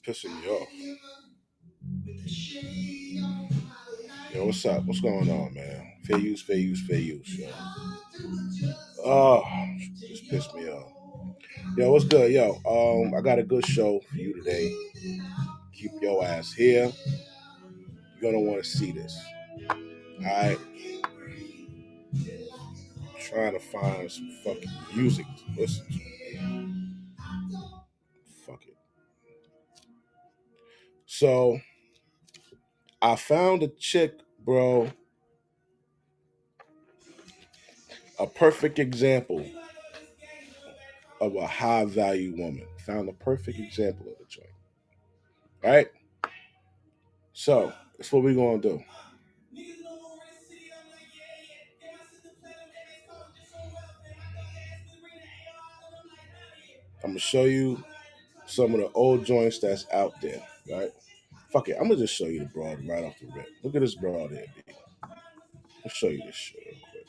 pissing me off. Yo, what's up? What's going on, man? Fair use, fair use, fair use, yo. Oh, just pissed me off. Yo, what's good, yo? I got a good show for you today. Keep your ass here. You're gonna want to see this. All right. Trying to find some fucking music to listen to. Fuck it. So I found a chick, bro, a perfect example of a high value woman. Found a perfect example of the joint. Right? So that's what we're gonna do. I'm gonna show you some of the old joints that's out there, right? Fuck it, I'm gonna just show you the broad right off the rip. Look at this broad here, B. I'll show you this shit real quick.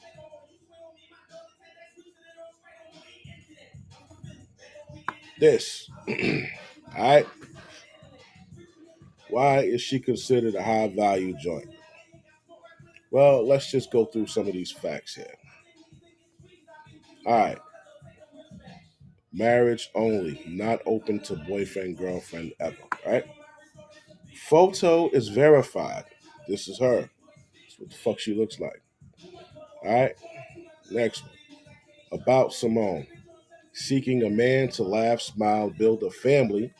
This. Alright? Why is she considered a high value joint? Well, let's just go through some of these facts here. Alright. Marriage only, not open to boyfriend, girlfriend ever, right? Photo is verified. This is her. That's what the fuck she looks like. Alright? Next one. About Simone. Seeking a man to laugh, smile, build a family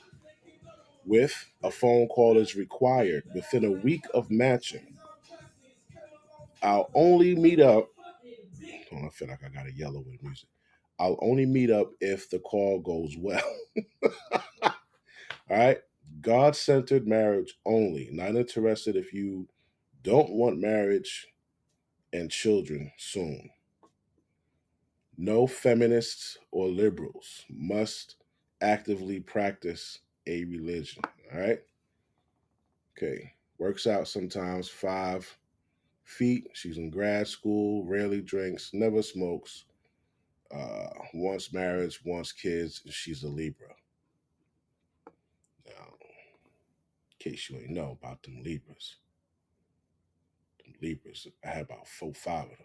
with a phone call is required within a week of matching. I'll only meet up. Oh, I feel like I got a yellow with music. I'll only meet up if the call goes well. All right. God centered marriage only. Not interested if you don't want marriage and children soon. No feminists or liberals must actively practice a religion. All right. Okay. Works out sometimes 5 feet. She's in grad school, rarely drinks, never smokes, wants marriage, wants kids. She's a Libra. Now, in case you ain't know about them Libras, I had about 4, 5 of them.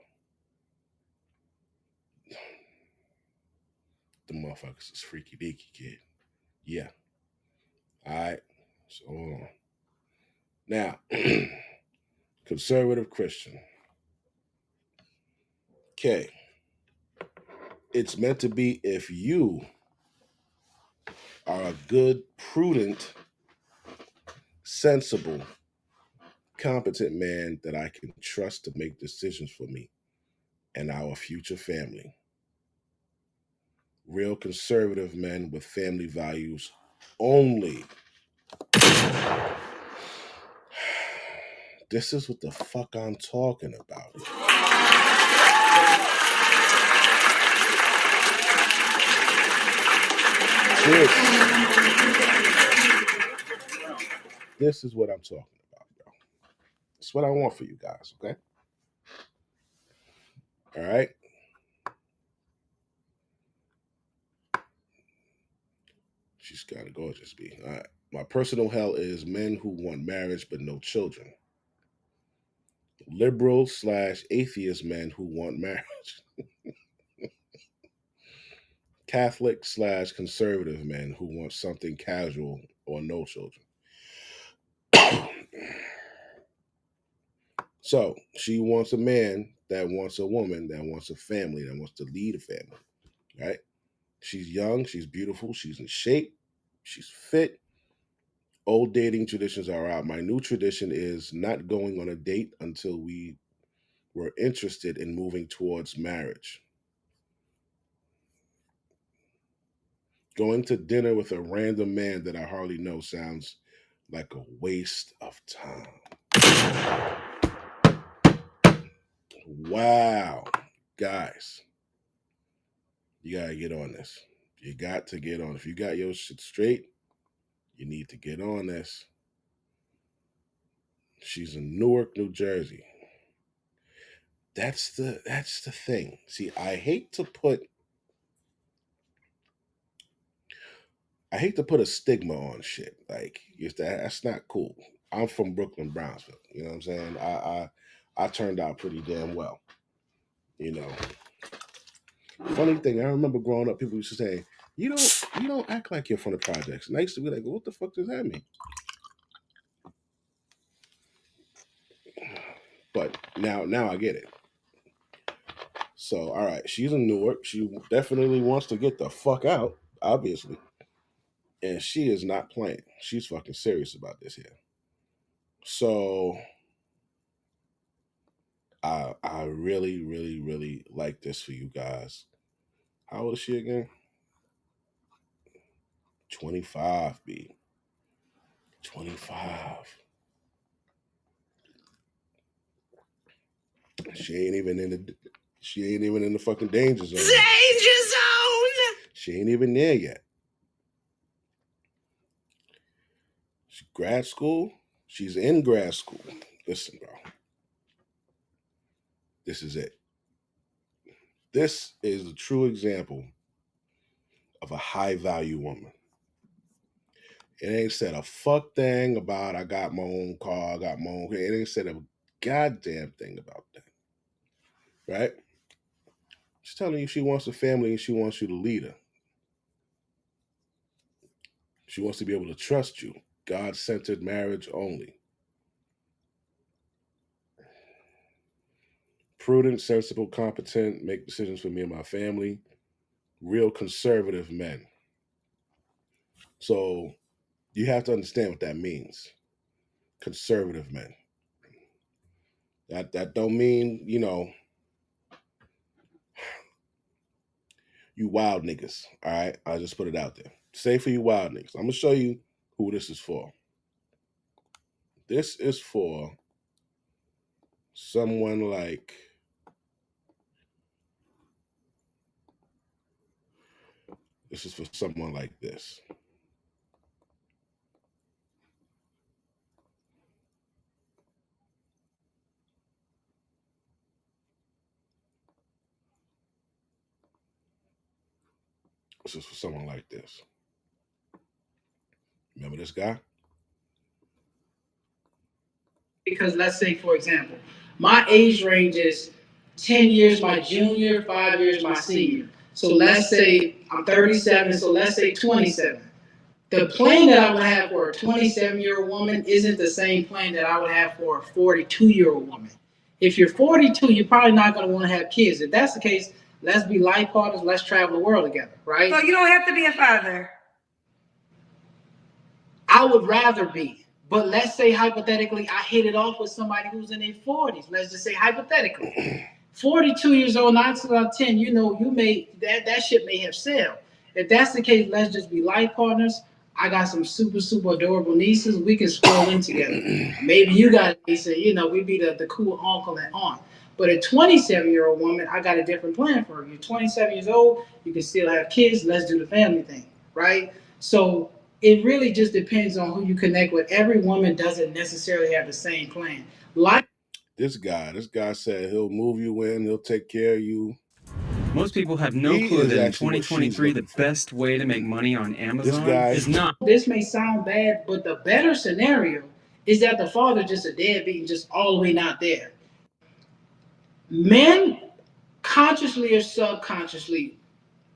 The motherfuckers is freaky deaky, kid. Yeah. All right. So hold on. Now, conservative Christian. Okay. It's meant to be if you are a good, prudent, sensible, competent man that I can trust to make decisions for me and our future family. Real conservative men with family values only. This is what the fuck I'm talking about. This is what I'm talking about, bro. It's what I want for you guys, okay? All right? She's kind of gorgeous, B. All right. My personal hell is men who want marriage but no children. Liberal/atheist men who want marriage. Catholic/conservative men who want something casual or no children. So she wants a man that wants a woman that wants a family, that wants to lead a family, right? She's young, she's beautiful, she's in shape, she's fit. Old dating traditions are out. My new tradition is not going on a date until we were interested in moving towards marriage. Going to dinner with a random man that I hardly know sounds like a waste of time. Wow. Guys, you gotta get on this. You got to get on. If you got your shit straight, you need to get on this. She's in Newark, New Jersey. That's the thing. See, I hate to put I hate to put a stigma on shit. Like if that's not cool. I'm from Brooklyn, Brownsville. You know what I'm saying? I turned out pretty damn well. You know. Funny thing, I remember growing up, people used to say, you don't act like you're from the projects. And I used to be like, what the fuck does that mean? But now I get it. So all right, she's in Newark. She definitely wants to get the fuck out, obviously. And she is not playing. She's fucking serious about this here. So I really, really, really like this for you guys. How old is she again? 25, B. 25. She ain't even in the she ain't even in the fucking danger zone. Danger zone. She ain't even there yet. She grad school. She's in grad school. Listen, bro. This is it. This is a true example of a high value woman. It ain't said a fuck thing about I got my own car, I got my own. It ain't said a goddamn thing about that, right? She's telling you she wants a family and she wants you to lead her. She wants to be able to trust you. God centered marriage only. Prudent, sensible, competent, make decisions for me and my family. Real conservative men. So you have to understand what that means. Conservative men. That don't mean, you wild niggas. All right. I'll just put it out there. Say for you wild niggas. I'm gonna show you who this is for. This is for someone like this is for someone like this. This is for someone like this. Remember this guy? Because let's say, for example, my age range is 10 years my junior, 5 years my senior. So let's say I'm 37, so let's say 27. The plan that I would have for a 27-year-old woman isn't the same plan that I would have for a 42-year-old woman. If you're 42, you're probably not going to want to have kids. If that's the case, let's be life partners, let's travel the world together, right? So you don't have to be a father. I would rather be. But let's say hypothetically, I hit it off with somebody who's in their 40s. Let's just say hypothetically. 42 years old, 9 out of 10, you may, that shit may have sailed. If that's the case, let's just be life partners. I got some super, super adorable nieces. We can scroll in together. Maybe you got a niece, and, we be the cool uncle and aunt. But a 27-year-old woman, I got a different plan for her. You're 27 years old, you can still have kids. Let's do the family thing, right? So it really just depends on who you connect with. Every woman doesn't necessarily have the same plan. Like this guy said he'll move you in, he'll take care of you. Most people have no He clue is that in actually what she's 2023, the looking for. best way to make money on This Amazon guy, is not. this may sound bad, but the better scenario is that the father just a deadbeat and just all the way not there. Men, consciously or subconsciously,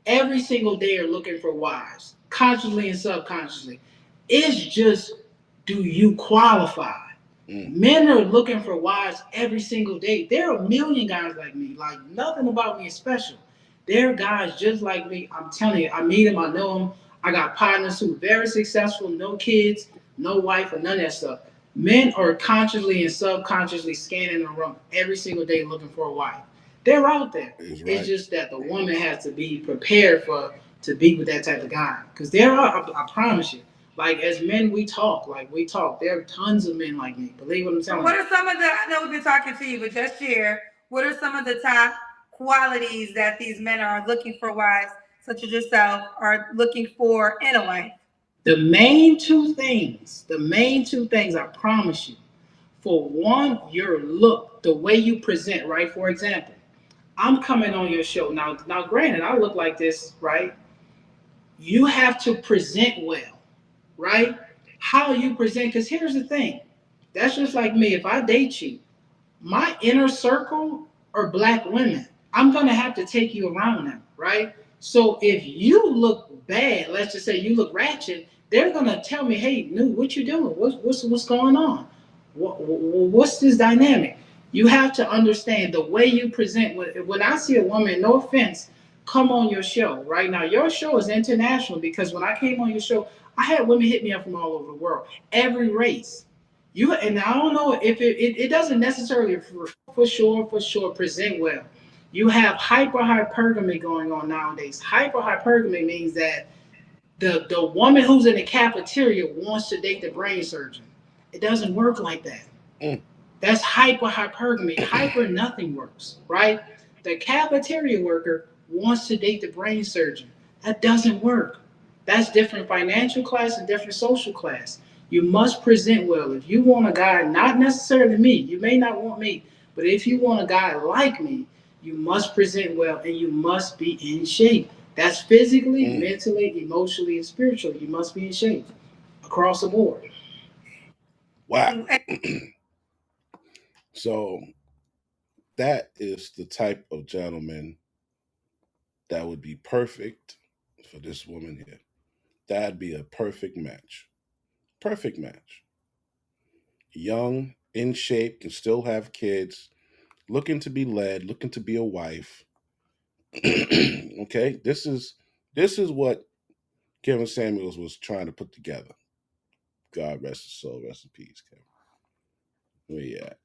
every single day are looking for wives, consciously and subconsciously. It's just, do you qualify? Men are looking for wives every single day. There are a million guys like me. Like, nothing about me is special. There are guys just like me. I'm telling you, I meet them, I know them. I got partners who are very successful, no kids, no wife, or none of that stuff. Men are consciously and subconsciously scanning the room every single day looking for a wife. They're out there. is It's right. just that the woman has to be prepared for to be with that type of guy. Because there are, I promise you, like as men, we talk. Like we talk. There are tons of men like me. Believe what I'm telling you. What are some of the? I know we've been talking to you, but just share. What are some of the top qualities that these men are looking for wives, such as yourself, are looking for in a wife? The main two things. The main two things. I promise you. For one, your look, the way you present. Right. For example, I'm coming on your show now. Now, granted, I look like this, right? You have to present well, right? How you present, because here's the thing. That's just like me. If I date you, my inner circle are black women. I'm gonna have to take you around them, right? So if you look bad, let's just say you look ratchet, they're gonna tell me, "Hey, new, what you doing? What's going on? What's this dynamic?" You have to understand the way you present. When I see a woman, no offense, come on your show right now. Your show is international because when I came on your show, I had women hit me up from all over the world, every race. You and I don't know if it doesn't necessarily for sure present well. You have hypergamy going on nowadays. Hypergamy means that the woman who's in the cafeteria wants to date the brain surgeon. It doesn't work like that. Mm. That's hypergamy. Hyper nothing works, right? The cafeteria worker wants to date the brain surgeon. That doesn't work. That's different financial class and different social class. You must present well. If you want a guy, not necessarily me, you may not want me, but if you want a guy like me, you must present well and you must be in shape. That's physically, mentally, emotionally, and spiritually. You must be in shape across the board. Wow. So that is the type of gentleman that would be perfect for this woman here. That'd be a perfect match. Perfect match. Young, in shape, can still have kids, looking to be led, looking to be a wife. Okay, this is what Kevin Samuels was trying to put together. God rest his soul, rest in peace, Kevin. Where you at?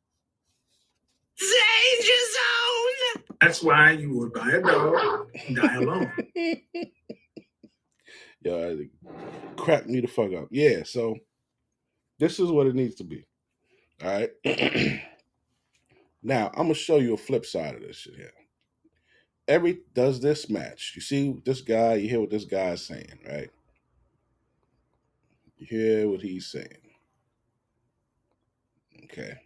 Danger zone. That's why you would buy a dog and die alone. Yo, it cracked me the fuck up. Yeah, so this is what it needs to be. All right. Now I'm gonna show you a flip side of this shit here. Every does this match? You see this guy. You hear what this guy's saying, right? You hear what he's saying. Okay,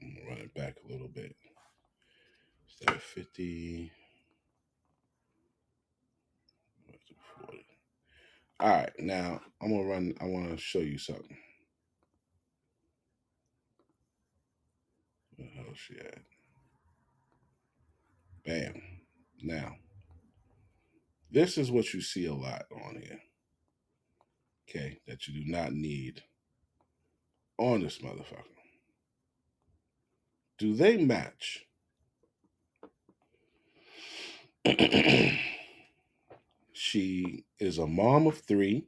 I'm gonna run it back a little bit. Is that 50? 40. All right, now I'm gonna run. I want to show you something. Where the hell is she at? Bam. Now, this is what you see a lot on here. Okay, that you do not need on this motherfucker. Do they match? She is a mom of three.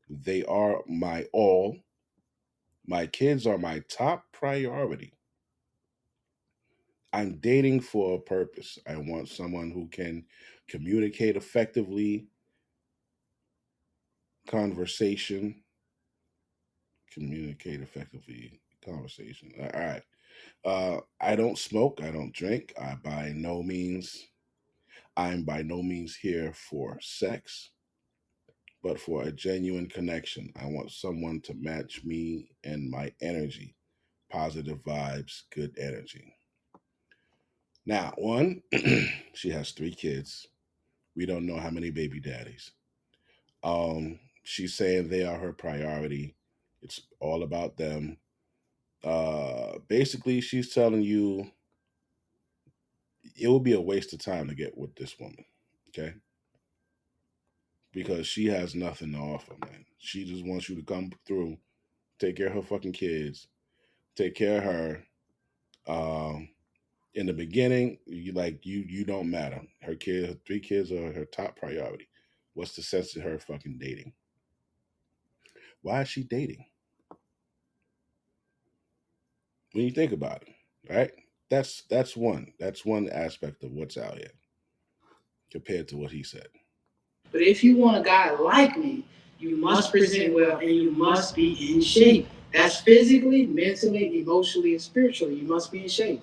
They are my all. My kids are my top priority. I'm dating for a purpose. I want someone who can communicate effectively, conversation, communicate effectively, conversation. All right. I don't smoke. I don't drink. I'm by no means here for sex, but for a genuine connection. I want someone to match me and my energy, positive vibes, good energy. Now, one, she has three kids. We don't know how many baby daddies. She's saying they are her priority. It's all about them. Basically, she's telling you it will be a waste of time to get with this woman. Okay, because she has nothing to offer, man. She just wants you to come through, take care of her fucking kids, take care of her. Um, in the beginning, you don't matter. Her three kids are her top priority. What's the sense of her fucking dating? Why is she dating? When you think about it, right? That's one aspect of what's out here compared to what he said. But if you want a guy like me, you must present well and you must be in shape. That's physically, mentally, emotionally, and spiritually. You must be in shape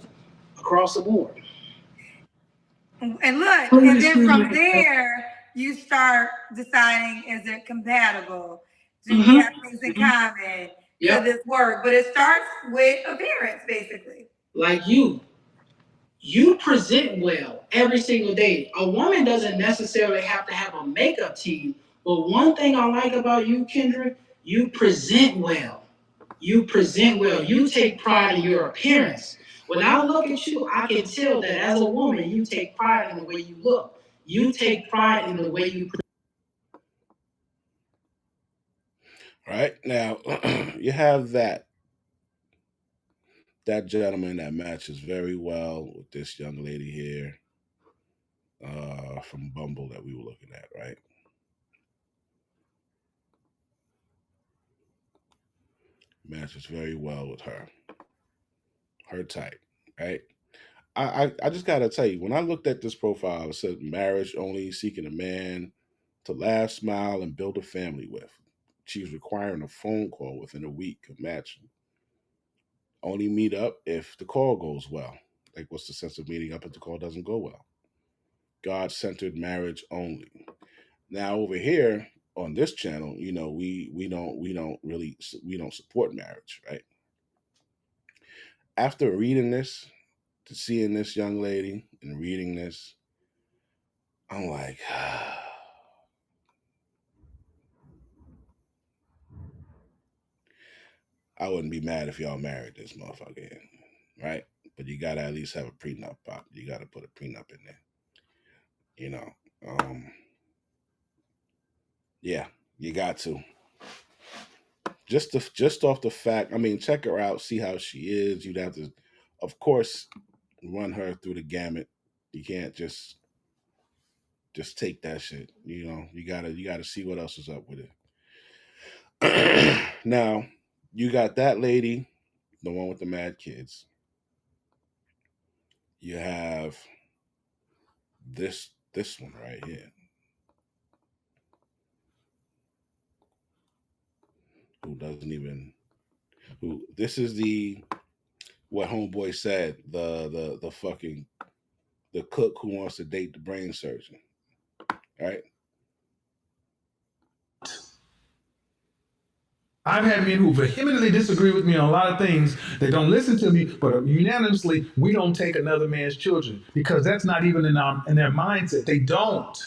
across the board. And look, and then from there, you start deciding, is it compatible? Do we have things in common? Does this work? But it starts with appearance, basically. Like you. You present well every single day. A woman doesn't necessarily have to have a makeup team, but one thing I like about you, Kendra, you present well. You present well. You take pride in your appearance. When I look at you, I can tell that as a woman, you take pride in the way you look. You take pride in the way you. Right now, you have that gentleman that matches very well with this young lady here from Bumble that we were looking at, right? Matches very well with her type, right? I just gotta tell you, when I looked at this profile, it said marriage only, seeking a man to laugh, smile, and build a family with. She's requiring a phone call within a week of matching. Only meet up if the call goes well. Like, what's the sense of meeting up if the call doesn't go well? God centered marriage only. Now over here on this channel, we don't support marriage, right? After reading this, to seeing this young lady and reading this, I'm like, I wouldn't be mad if y'all married this motherfucker, right? But you gotta at least have a prenup, pop. You gotta put a prenup in there, you know. Um, yeah, you got to. Just off the fact, I mean, check her out, see how she is. You'd have to, of course, run her through the gamut. You can't just take that shit. You gotta see what else is up with it. Now, you got that lady, the one with the mad kids. You have this one right here, who doesn't even who this is the what homeboy said, the fucking the cook who wants to date the brain surgeon, right? I've had men who vehemently disagree with me on a lot of things. They don't listen to me, but unanimously, we don't take another man's children because that's not even in their mindset. They don't.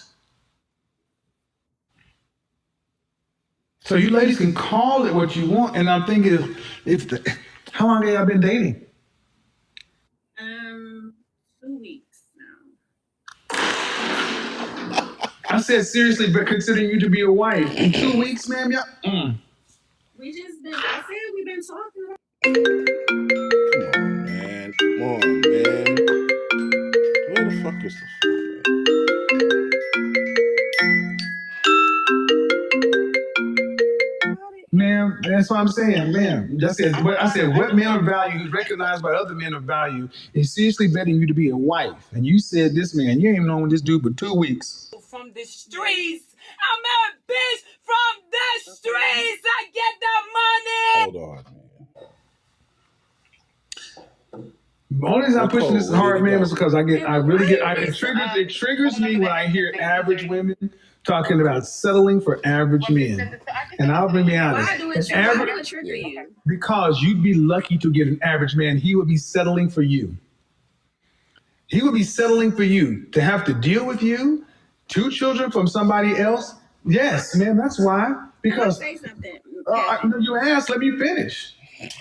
So you ladies can call it what you want, and I'm thinking, how long have y'all been dating? 2 weeks now. I said seriously, but considering you to be a wife in 2 weeks, ma'am, y'all. We just been. I said we've been talking. Come on, man. Come on, man. Where the fuck is the phone, Ma'am, that's what I'm saying, ma'am. I said, what men of value who's recognized by other men of value is seriously betting you to be a wife. And you said this man, you ain't even known this dude for 2 weeks. From the streets. I'm a bitch from the streets. I get the money. Hold on, man. The only reason I'm pushing this Nicole, where did hard, he ma'am, is go? because it triggers me when I hear average women talking about settling for average men. And I'll be honest. Why do it trigger you? Because you'd be lucky to get an average man. He would be settling for you. He would be settling for you to have to deal with you, two children from somebody else. Yes, man, that's why. Because say something. you asked, let me finish.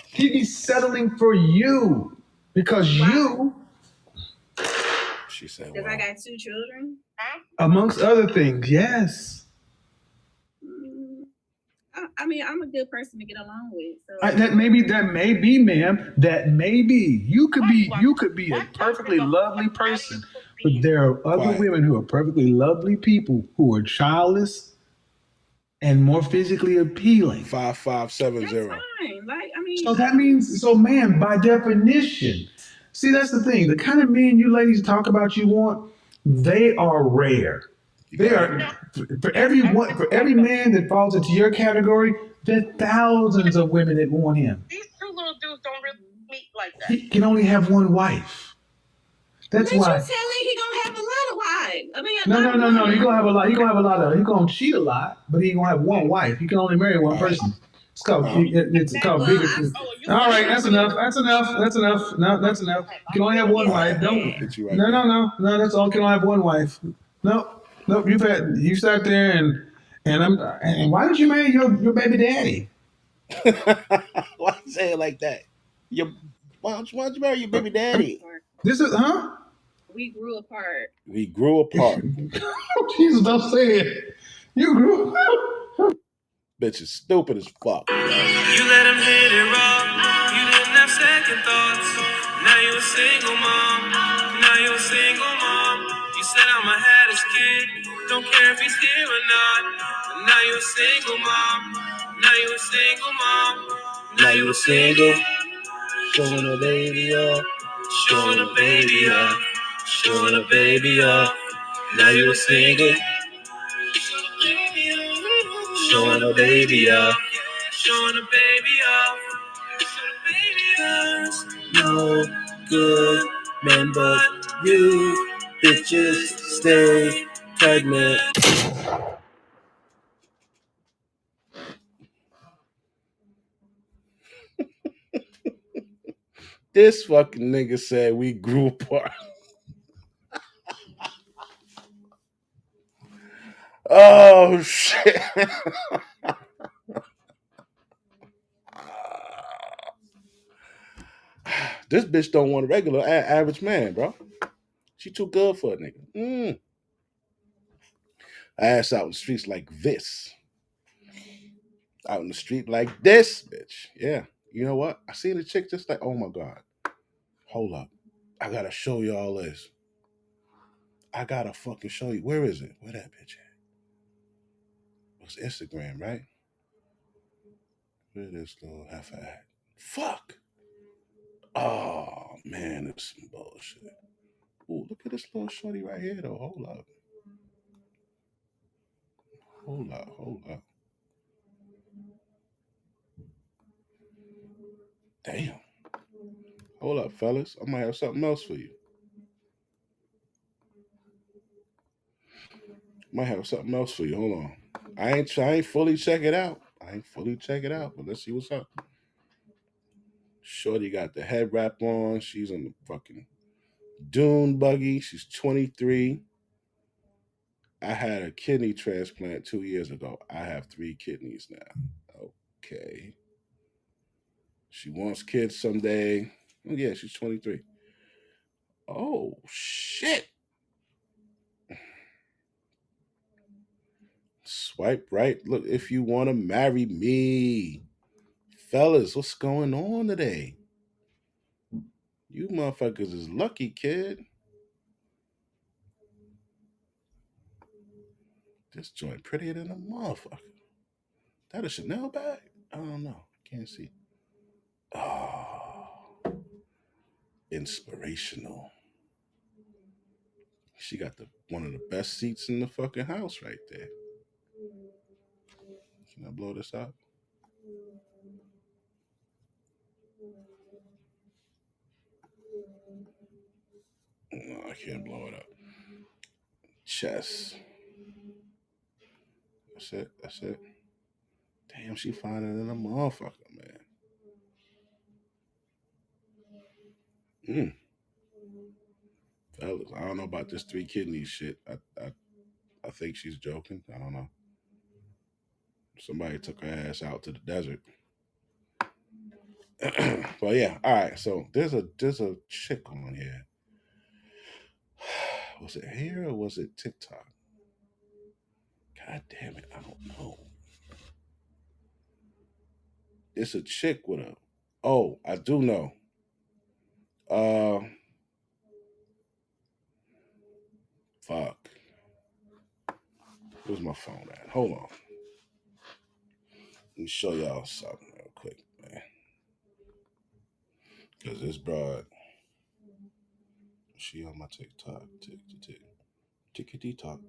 He'd be settling for you because you, She said, Because I well, got 2 children. amongst other things, yes. Mm, I mean, I'm a good person to get along with. So That may be, ma'am. That may be. You could be a perfectly lovely person, but there are other quiet. women who are perfectly lovely people who are childless and more physically appealing. 5570. fine. Like, I mean, So that means, man, by definition, see, that's the thing. The kind of men you ladies talk about you want, they are rare. You They got are it? for every man that falls into your category, there are thousands of women that want him. these two little dudes don't really meet like that. He can only have one wife. That's But why. you telling he gonna have a lot of wives. I mean, No. He gonna have a lot. He gonna cheat a lot, but he gonna have one wife. He can only marry one All right. person. It's called it's called bigotry. All right, that's enough. That's enough. That's enough. No, that's enough. You can only have one wife. Don't. Hit you right No, back. no, no, no. That's all. You can only have one wife. No, nope. You sat there and why did you marry your baby daddy? Why you say it like that? Your why don't you marry your baby daddy? This is huh? We grew apart. We grew apart. Jesus, don't say it. You grew. Bitch is stupid as fuck. You let him hit it raw. You didn't have second thoughts. Now you a single mom. Now you a single mom. You said I'ma have this kid. Don't care if he's here or not. But now you a single mom. Now you a single mom. Now you a single. Showing a baby off. Showing a baby off. Showing a baby off. Now you a single. Showing a baby off. Showing a baby off. There's no good men but you. Bitches stay pregnant. This fucking nigga said we grew apart. Oh shit. This bitch don't want a regular average man, bro. She too good for a nigga. Ass out in the streets like this. Out in the street like this, bitch. Yeah. You know what? I seen a chick just like, oh my God. Hold up. I gotta show you all this. I gotta fucking show you. Where is it? Where that bitch at? It's Instagram, right? Where this little heifer at? Fuck. Oh man, it's some bullshit. Ooh, look at this little shorty right here though. Hold up. Hold up. Hold up. Damn. Hold up, fellas. I might have something else for you. Might have something else for you. Hold on. I ain't fully check it out. I ain't fully check it out, but let's see what's up. Shorty got the head wrap on. She's on the fucking dune buggy. She's 23. I had a kidney transplant 2 years ago. I have 3 kidneys now. Okay. She wants kids someday. Oh, yeah, she's 23. Oh, shit. Swipe right. Look, if you want to marry me. Fellas, what's going on today? You motherfuckers is lucky, kid. This joint prettier than a motherfucker. That a Chanel bag? I don't know. Can't see. Oh, inspirational. She got the one of the best seats in the fucking house right there. Can I blow this up? No, I can't blow it up. Chess. That's it. That's it. Damn, she finer than a motherfucker, man. Mm. Fellas, I don't know about this 3 kidneys shit. I think she's joking. I don't know. Somebody took her ass out to the desert. But yeah, all right. So there's a chick on here. Was it here or was it TikTok? God damn it, I don't know. It's a chick with a. Oh, I do know. Uh, fuck. Where's my phone at? Hold on. Let me show y'all something real quick, man. Cause this broad, she on my TikTok, tickety talk.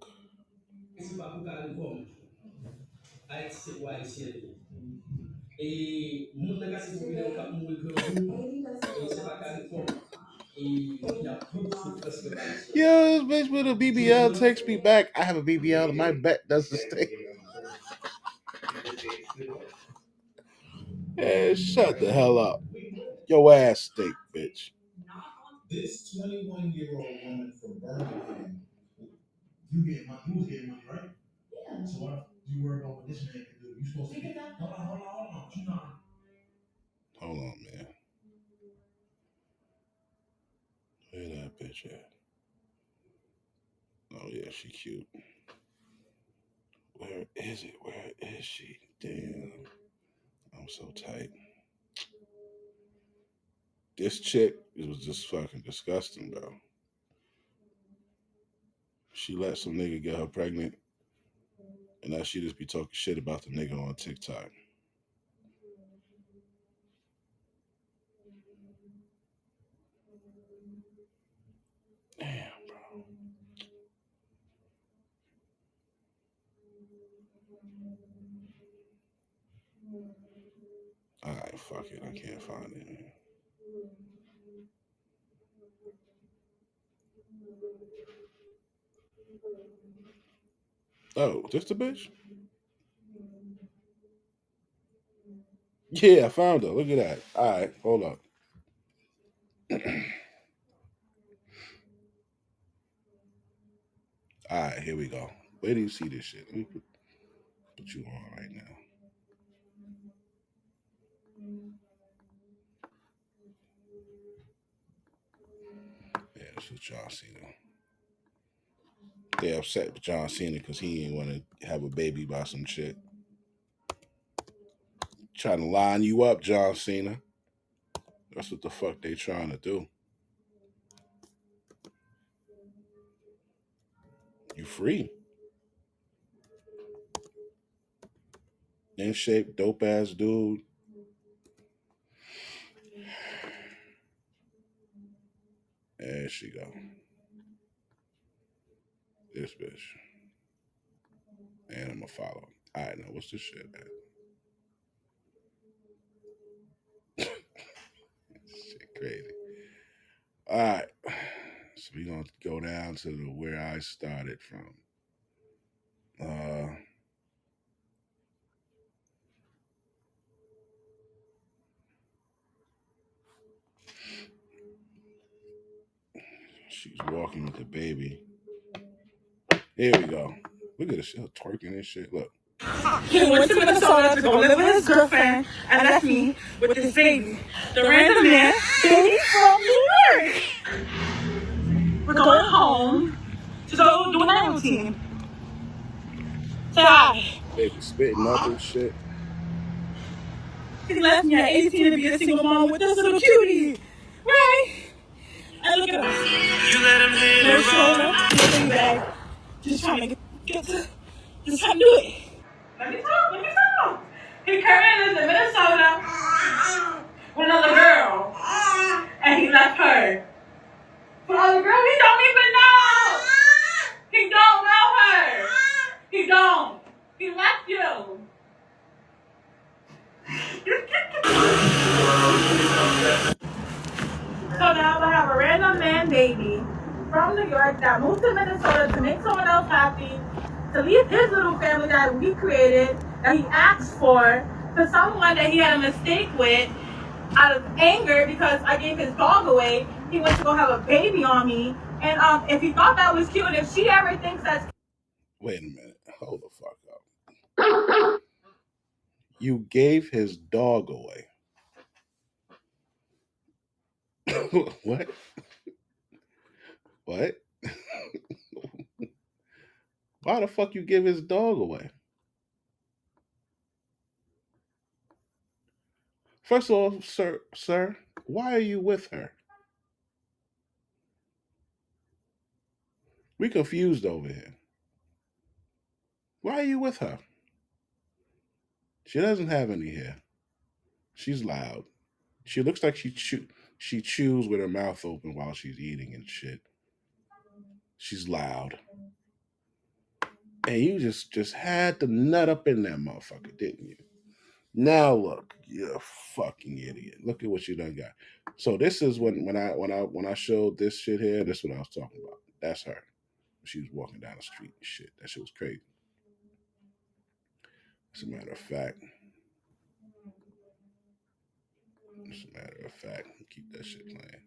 Yo, this bitch with a BBL takes me back. I have a BBL and my bet doesn't stay. Hey, shut the hell up. Your ass stink, bitch. This 21-year-old woman from Birmingham, you was getting money, right? Yeah. So why you worry about what this man can do? You supposed to get. Hold on. You know. Hold on, man. Where that bitch at? Oh yeah, she cute. Where is it? Where is she? Damn, I'm so tight. This chick, it was just fucking disgusting, bro. She let some nigga get her pregnant, and now she just be talking shit about the nigga on TikTok. Damn, bro. All right, fuck it. I can't find it. Man. Oh, this the bitch? Yeah, I found her. Look at that. All right, hold up. All right, here we go. Where do you see this shit? Let me put you on right now. Yeah, this is John Cena. They upset with John Cena because he ain't want to have a baby by some shit. Trying to line you up, John Cena. That's what the fuck they trying to do. You free. In shape, dope ass dude. There she go. This bitch. And I'm gonna follow. All right, now what's this shit, man? Shit crazy. All right. So we gonna go down to the where I started from. Uh she's walking with the baby. Here we go. Look at this shit twerking and shit. Look. He went to Minnesota to go live with his girlfriend and left me with this baby. The random man, baby from New York. We're going home to go do a night routine. Say hi. Baby spitting up and shit. He left me at 18 to be a single mom with this little cutie. Right? And look at us. You let him hit No it stroller, raw. nothing bag. Just trying to just trying to do it. Let me talk. He currently lives in Minnesota with another girl. And he left her. For the other girl, he don't even know. He don't know her. He don't. He left you. So now I have a random man baby from New York that moved to Minnesota to make someone else happy, to leave his little family that we created, that he asked for, to someone that he had a mistake with out of anger because I gave his dog away. He went to go have a baby on me. And if he thought that was cute, and if she ever thinks that's Wait a minute. Hold the fuck up. You gave his dog away. What? What? Why the fuck you give his dog away? First of all, sir, why are you with her? We confused over here. Why are you with her? She doesn't have any hair. She's loud. She looks like she chews with her mouth open while she's eating and shit. She's loud. And you just had the nut up in that motherfucker, didn't you? Now look, you're a fucking idiot. Look at what you done got. So this is when I showed this shit here. This is what I was talking about. That's her. She was walking down the street and shit. That shit was crazy. As a matter of fact, As a matter of fact, keep that shit playing.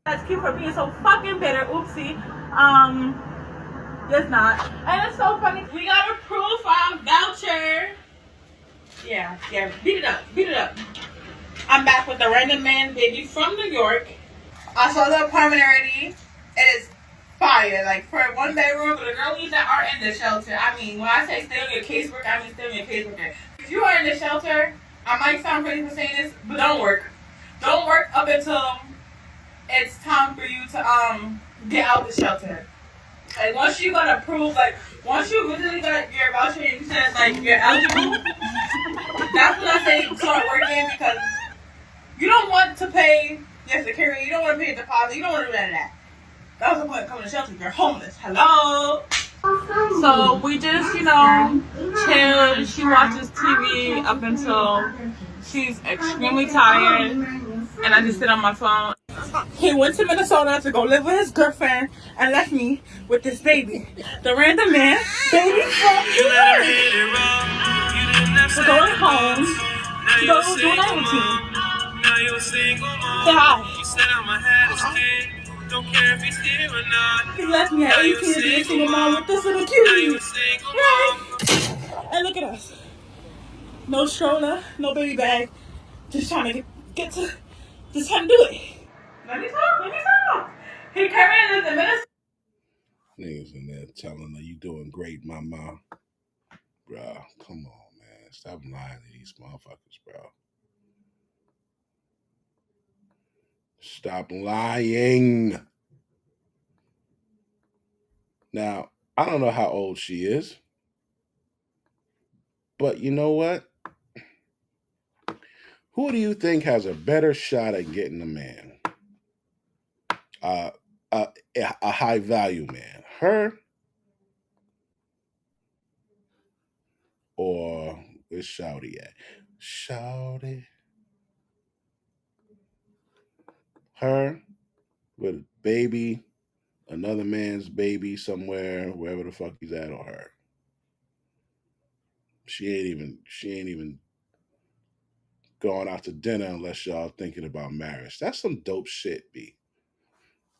That's cute for being so fucking bitter. Oopsie. It's not. And it's so funny. We got a proof voucher. Yeah. Beat it up. I'm back with the random man baby from New York. I saw the apartment already. It is fire. Like for a 1 bedroom, for the girlies that are in the shelter. I mean, when I say still your casework, I mean still your caseworker. If you are in the shelter, I might sound crazy for saying this, but don't work. Don't work up until it's time for you to get out the shelter. Like once you got approved, like once you literally got your voucher and you said like you're eligible, that's when I say start working because you don't want to pay your security, you don't want to pay a deposit, you don't want to do none of that. That was the point of coming to shelter. You're homeless. Hello. So we just, chill. She watches TV up until she's extremely tired, and I just sit on my phone. He went to Minnesota to go live with his girlfriend and left me with this baby. The random man, baby from New York. We're going home to go do night routine. Now you're a single mom. Say hi. He said I'ma have this kid. Don't care if he's here or not. He left me at 18 to be a single mom with this little cutie. Right? And look at us. No stroller, no baby bag. Just trying to get to, just trying to do it. Let me talk. He currently lives in Minnesota. Niggas in there telling her you doing great, mama. Bruh, come on, man. Stop lying to these motherfuckers, bro. Stop lying. Now, I don't know how old she is, but you know what? Who do you think has a better shot at getting a man? Uh, uh, a high value man, her or where's Shouty at? Shouty, her with baby, another man's baby somewhere, wherever the fuck he's at, or her. She ain't even going out to dinner unless y'all thinking about marriage. That's some dope shit, B.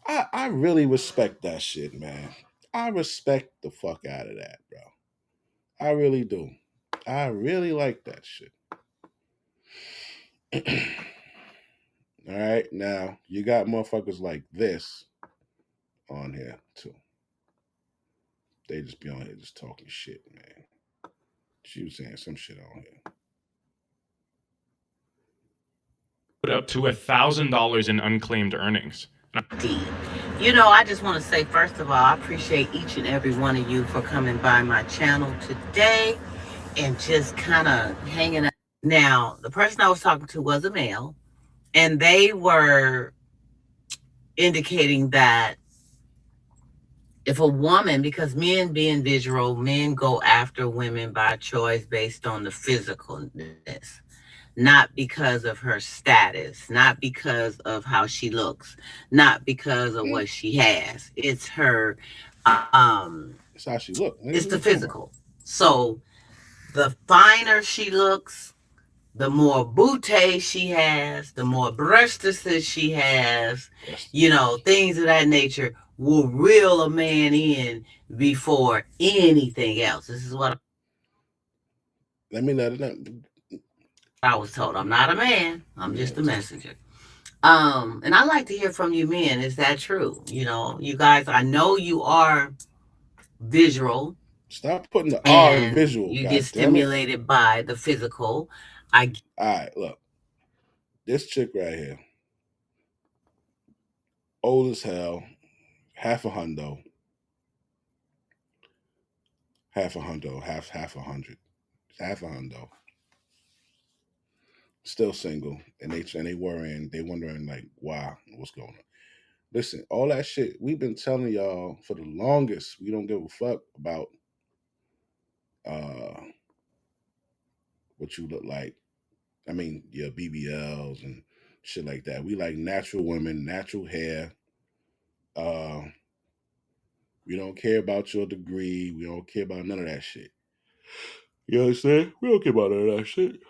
I really respect that shit, man. I respect the fuck out of that, bro. I really do. I really like that shit. All right, now you got motherfuckers like this on here too. They just be on here just talking shit, man. She was saying some shit on here. Up to $1,000 in unclaimed earnings. I just want to say, first of all, I appreciate each and every one of you for coming by my channel today and just kind of hanging out. Now, the person I was talking to was a male, and they were indicating that if a woman, because men being visual, men go after women by choice based on the physicalness, not because of her status, not because of how she looks, not because of what she has. It's her, It's how she look. it's the physical. So the finer she looks, the more booty she has, the more breastises she has, things of that nature will reel a man in before anything else. This is what Let me let it know. I was told. I'm not a man. I'm just a messenger. And I like to hear from you men. Is that true? You guys, I know you are visual. Stop putting the R in visual. You God get stimulated by the physical. All right, look. This chick right here, old as hell, half a hundo, half a hundo, half a hundred, half a hundo. Still single, and they wondering like, wow, what's going on? Listen, all that shit we've been telling y'all for the longest. We don't give a fuck about uh what you look like. I mean, your BBLs and shit like that. We like natural women, natural hair. Uh, we don't care about your degree. We don't care about none of that shit. You understand? We don't care about none of that shit.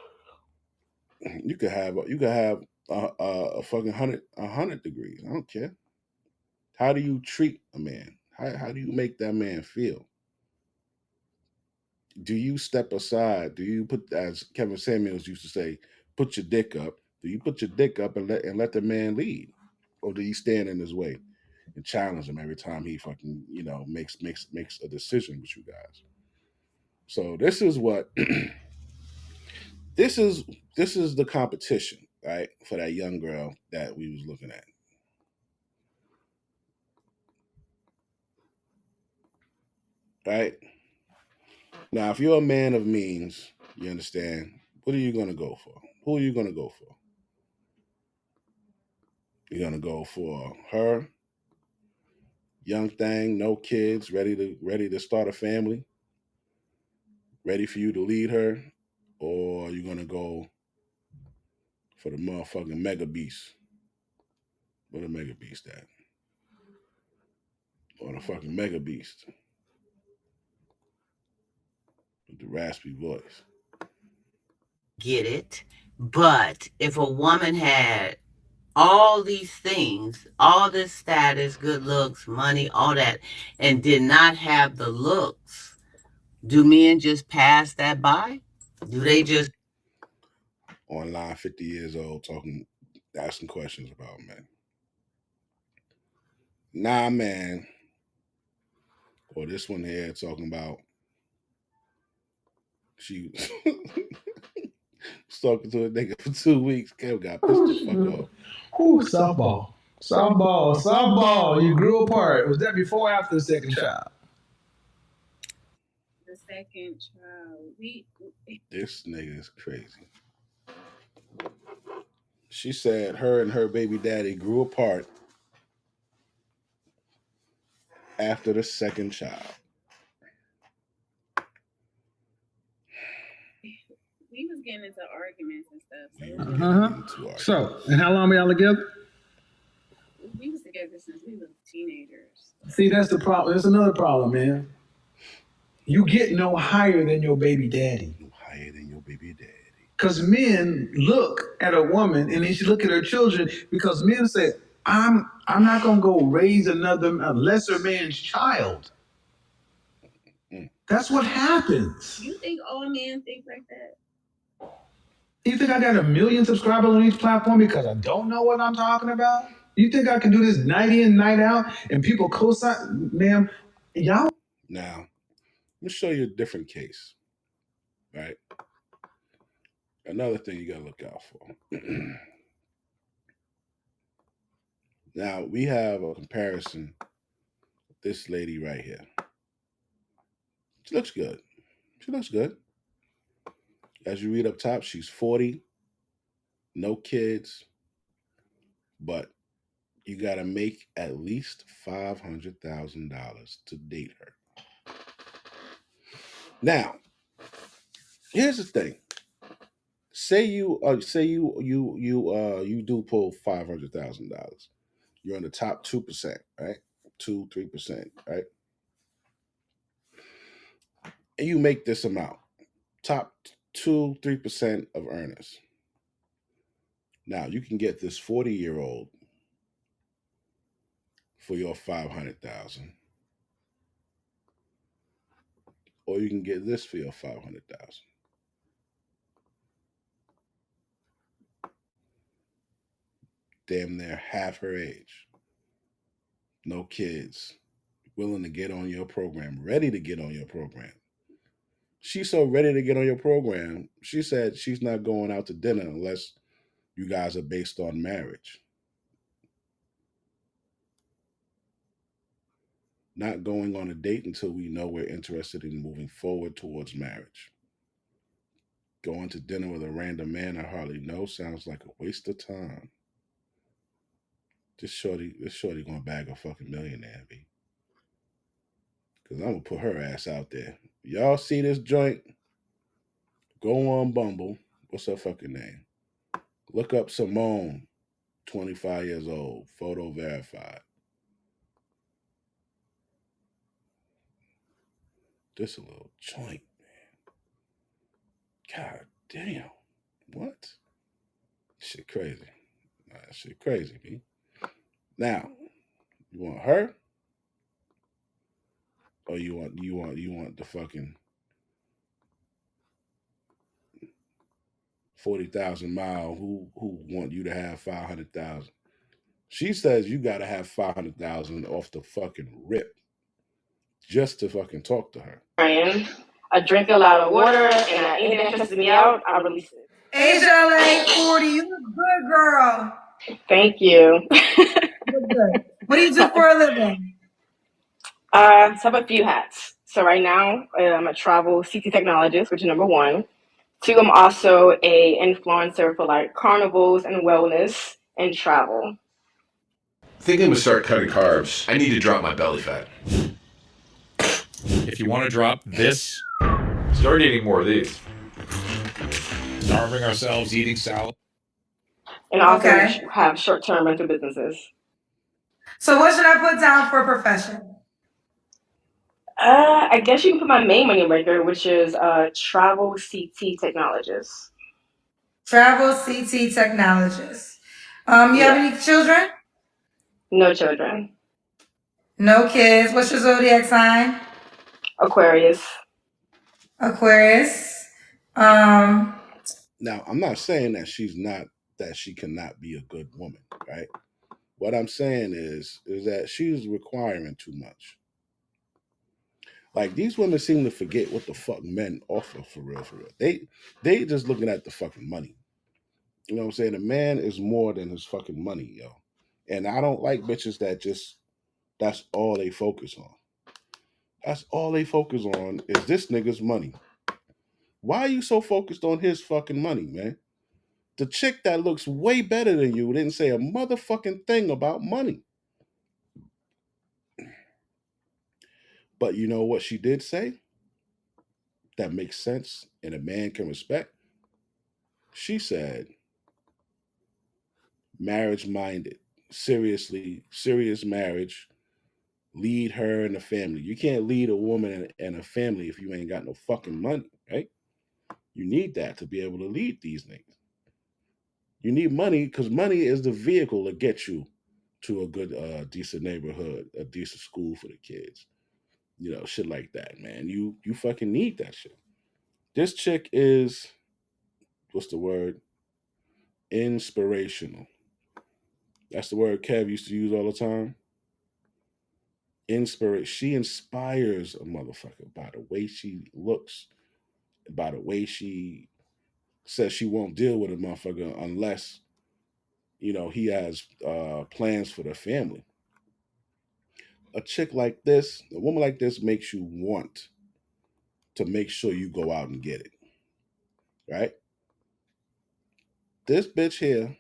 You could have a fucking 100 degrees. I don't care. How do you treat a man? How do you make that man feel? Do you step aside? Do you put, as Kevin Samuels used to say, put your dick up? Do you put your dick up and let the man lead, or do you stand in his way and challenge him every time he fucking makes a decision with you guys? So this is what this is this is the competition, right, for that young girl that we was looking at, right? Now, if you're a man of means, you understand. What are you gonna go for? Who are you gonna go for? You're gonna go for her, young thing, no kids, ready to start a family, ready for you to lead her, or you're gonna go for the motherfucking mega beast. What a mega beast at? Or the fucking mega beast with the raspy voice. Get it? But if a woman had all these things, all this status, good looks, money, all that, and did not have the looks, do men just pass that by? Do they just Online, 50 years old, asking questions about men. Nah, man. Or this one here talking about she was talking to a nigga for 2 weeks. Kev got pissed the fuck off. Who softball? Softball. You grew apart. Was that before or after the second child? the second child? This nigga is crazy. She said her and her baby daddy grew apart after the second child. We was getting into arguments and stuff. We were getting into arguments. So, and how long were y'all together? We was together since we were teenagers. See, that's the problem. That's another problem, man. You get no higher than your baby daddy. No higher than your baby daddy. Because men look at a woman and they should look at her children because men say, I'm not gonna go raise a lesser man's child. That's what happens. You think all men think like that? You think I got 1 million subscribers on each platform because I don't know what I'm talking about? You think I can do this night in, night out, and people co-sign, ma'am? Y'all. Now, let me show you a different case, right? Another thing you gotta look out for. Now, we have a comparison. This lady right here. She looks good. She looks good. As you read up top, she's 40, no kids, but you got to make at least $500,000 to date her. Now, here's the thing. Say you do pull $500,000. You're on the top 2%, right? 2-3%, right? And you make this amount, top 2-3% of earners. Now you can get this 40-year-old for your 500,000, or you can get this for your 500,000. Damn near half her age, no kids, willing to get on your program, ready to get on your program. She's so ready to get on your program. She said she's not going out to dinner unless you guys are based on marriage. Not going on a date until we know we're interested in moving forward towards marriage. Going to dinner with a random man I hardly know sounds like a waste of time. This shorty gonna bag a fucking millionaire, B. Cause I'm gonna put her ass out there. Y'all see this joint? Go on Bumble. What's her fucking name? Look up Simone, 25 years old, photo verified. This a little joint, man. God damn. What? Shit crazy. That shit crazy, B. Now, you want her or you want the fucking 40,000 mile who want you to have 500,000? She says you gotta have 500,000 off the fucking rip just to fucking talk to her. Ryan. I drink a lot of water, and anything that stresses me out, I release it. Asia LA 40, you look good, girl. Thank you. You look good. What do you do for a living? So I have a few hats. So right now, I'm a travel CT technologist, which is number one. Two, I'm also a influencer for like carnivals and wellness and travel. Thinking to start cutting carbs. I need to drop my belly fat. If you want to drop this, Start eating more of these. starving ourselves, eating salad. And also Okay. have short-term rental businesses. So what should I put down for a profession? I guess you can put my main money maker, which is travel CT technologist. Travel CT technologist. You have Yeah, any children? no children. No kids. What's your zodiac sign? Aquarius. Aquarius. Um, Now, I'm not saying that she cannot be a good woman, right? What I'm saying is that she's requiring too much. Like these women seem to forget what the fuck men offer for real, for real. They just looking at the fucking money. You know what I'm saying? A man is more than his fucking money, yo. And I don't like bitches that just that's all they focus on. That's all they focus on is this nigga's money. Why are you so focused on his fucking money, man? The chick that looks way better than you didn't say a motherfucking thing about money. But you know what she did say? That makes sense and a man can respect. She said, marriage minded, serious marriage, lead her and the family. You can't lead a woman and a family if you ain't got no fucking money, right? You need that to be able to lead these niggas. You need money because money is the vehicle to get you to a good, decent neighborhood, a decent school for the kids. You know, shit like that, man. You fucking need that shit. This chick is what's the word? Inspirational. That's the word Kev used to use all the time. Inspire. She inspires a motherfucker by the way she looks, by the way she says she won't deal with a motherfucker unless he has plans for the family. A chick like this, a woman like this, makes you want to make sure you go out and get it, right? This bitch here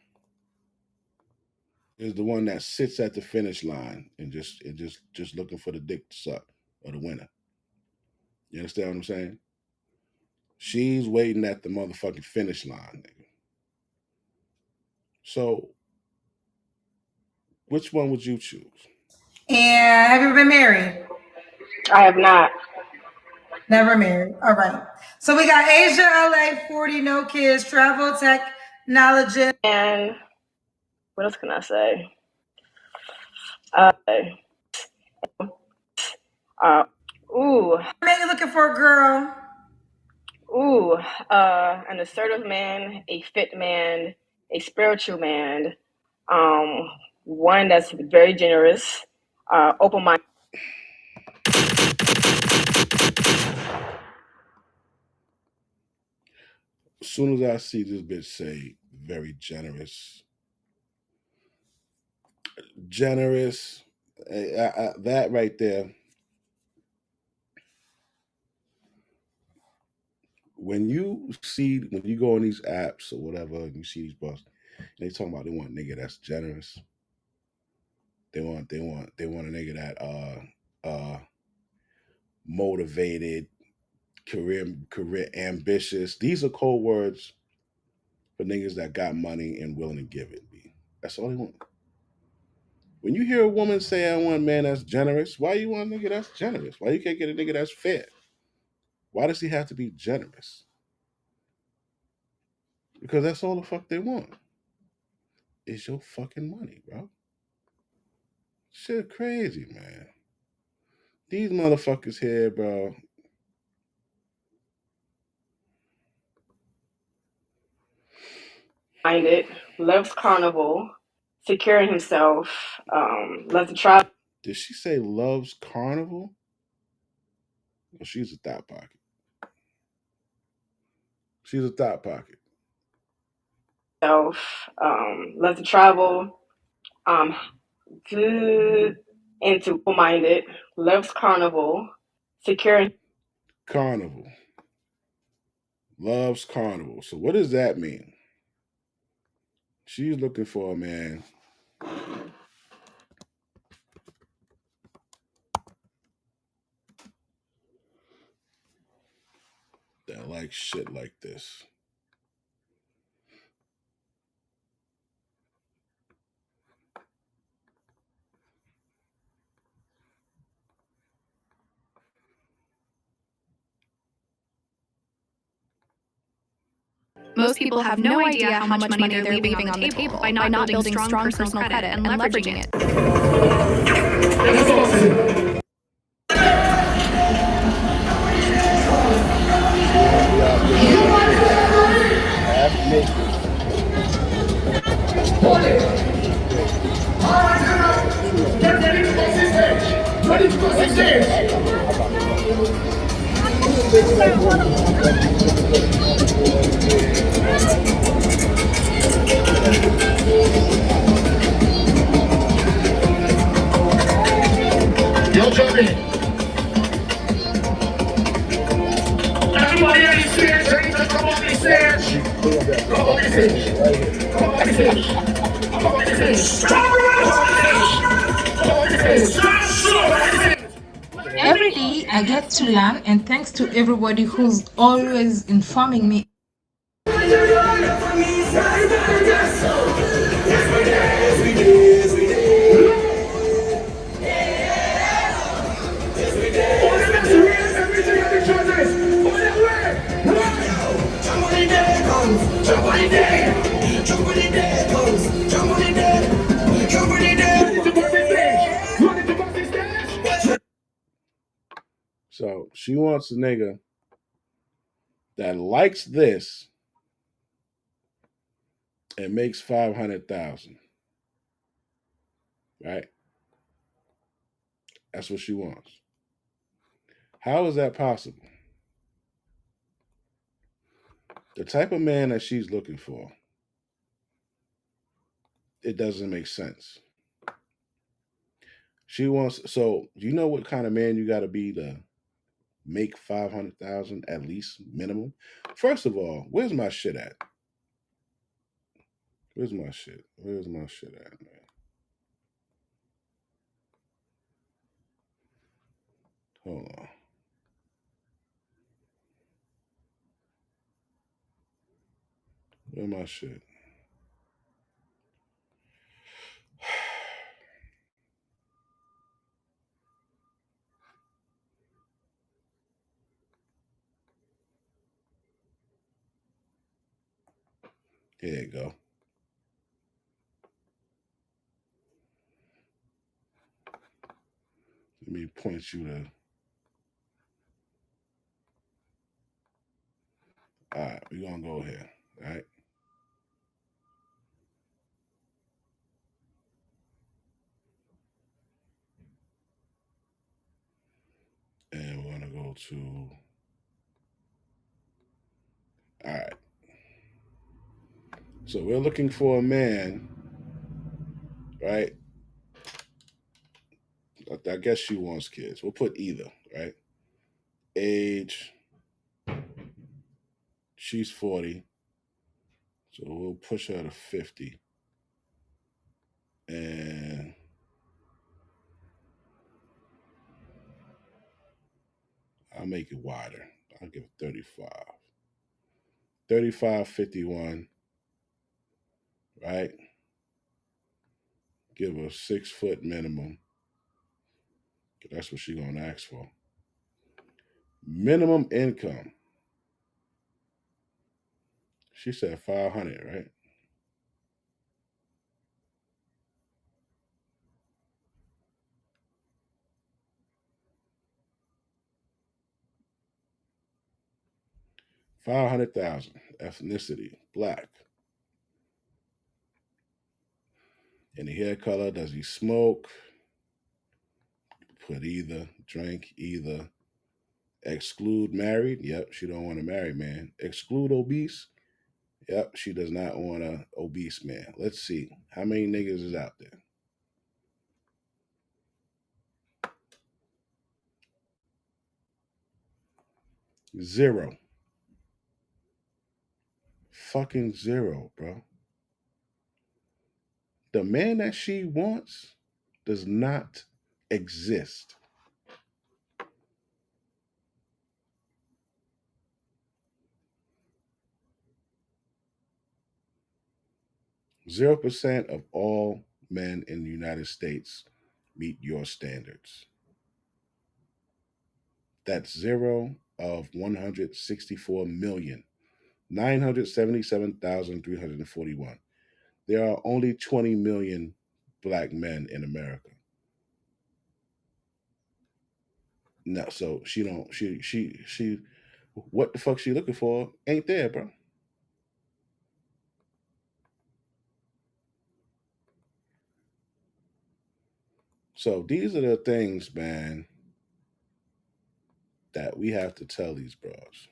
is the one that sits at the finish line and just looking for the dick to suck or the winner. You understand what I'm saying? She's waiting at the motherfucking finish line, nigga. So, which one would you choose? and have you ever been married? I have not. Never married. All right. So we got Asia LA 40, no kids, travel technologist. And what else can I say? Uh, ooh, Man, you looking for a girl? ooh, an assertive man, a fit man, a spiritual man, um, one that's very generous, open minded. As soon as I see this bitch say very generous, that right there, when you go on these apps or whatever, and you see these bros, they talking about they want a nigga that's generous. They want a nigga that motivated, career ambitious. These are code words for niggas that got money and willing to give it. B. That's all they want. When you hear a woman say, "I want a man that's generous," why you want a nigga that's generous? Why you can't get a nigga that's fair? Why does he have to be generous? Because that's all the fuck they want. is your fucking money, bro. Shit crazy, man. These motherfuckers here, bro. Minded, loves carnival, securing himself, loves to travel. Did she say loves carnival? Well, she's a thought pocket. She's a thought pocket. Loves to travel, good into minded, loves carnival, securing Carnival. Loves carnival. So what does that mean? She's looking for a man that likes shit like this. Most people have no idea how much money they're leaving on the table by not building strong personal credit and leveraging it. She want to be out there like this, half naked. Shit crazy. I'm about to fucking go. Who the bitch that told you that you couldn't get unemployed kids and all that shit? That shit is bullshit. Yo, Johnny. Everybody on the stage, ready to come on the stage. Bring up that Come on the professional stage. shit right here. Come on the stage. Come on the stage. Come on the stage. Come on the stage. Every day I get to learn, and thanks to everybody who's always informing me. So she wants a nigga that likes this and makes 500,000. Right? That's what she wants. How is that possible? The type of man that she's looking for, it doesn't make sense. She wants, so do you know what kind of man you got to be to make 500,000 at least minimum? First of all, where's my shit at? Where's my shit? Where's my shit at, man? Hold on. Where's my shit? Here you go. Let me point you to. All right, we're going to go here. All right. And we're going to go to. All right. So we're looking for a man, right? I guess she wants kids. We'll put either, right? Age, she's 40. So we'll push her to 50. And I'll make it wider. I'll give it 35. 35, 51, right? Give her 6 foot minimum. That's what she's going to ask for. Minimum income. She said 500, right? 500,000. Ethnicity, black. Any hair color? Does he smoke? Put either. Drink either. Exclude married. Yep, she don't want to marry man. Exclude obese. Yep, she does not want a obese man. Let's see. How many niggas is out there? Zero. Fucking zero, bro. The man that she wants does not exist. Zero percent of all men in the United States meet your standards. That's zero of 164,977,341. There are only 20 million black men in America. No, so she don't she what the fuck she looking for ain't there, bro. So these are the things, man, that we have to tell these bros.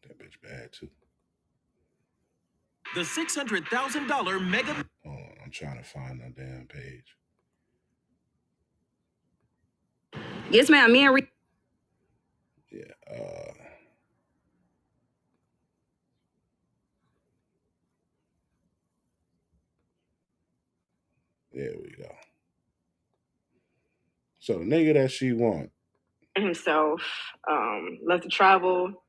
That bitch bad too. The $600,000 mega. Hold on, I'm trying to find that damn page. Yes, ma'am. Me and Yeah. There we go. So the nigga that she want himself, loves to travel,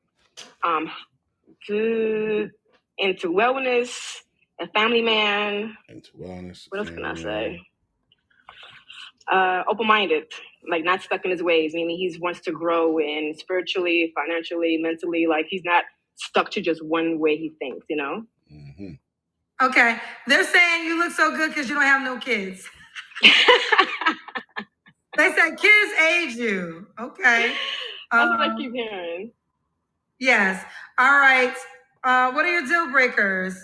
into wellness, a family man. Into wellness. What else can I say? Open-minded, like not stuck in his ways. Meaning he wants to grow in spiritually, financially, mentally. Like he's not stuck to just one way he thinks. Mm-hmm. Okay, they're saying you look so good because you don't have no kids. They said kids age you. Okay. That's what I keep hearing. Yes. All right. What are your deal breakers?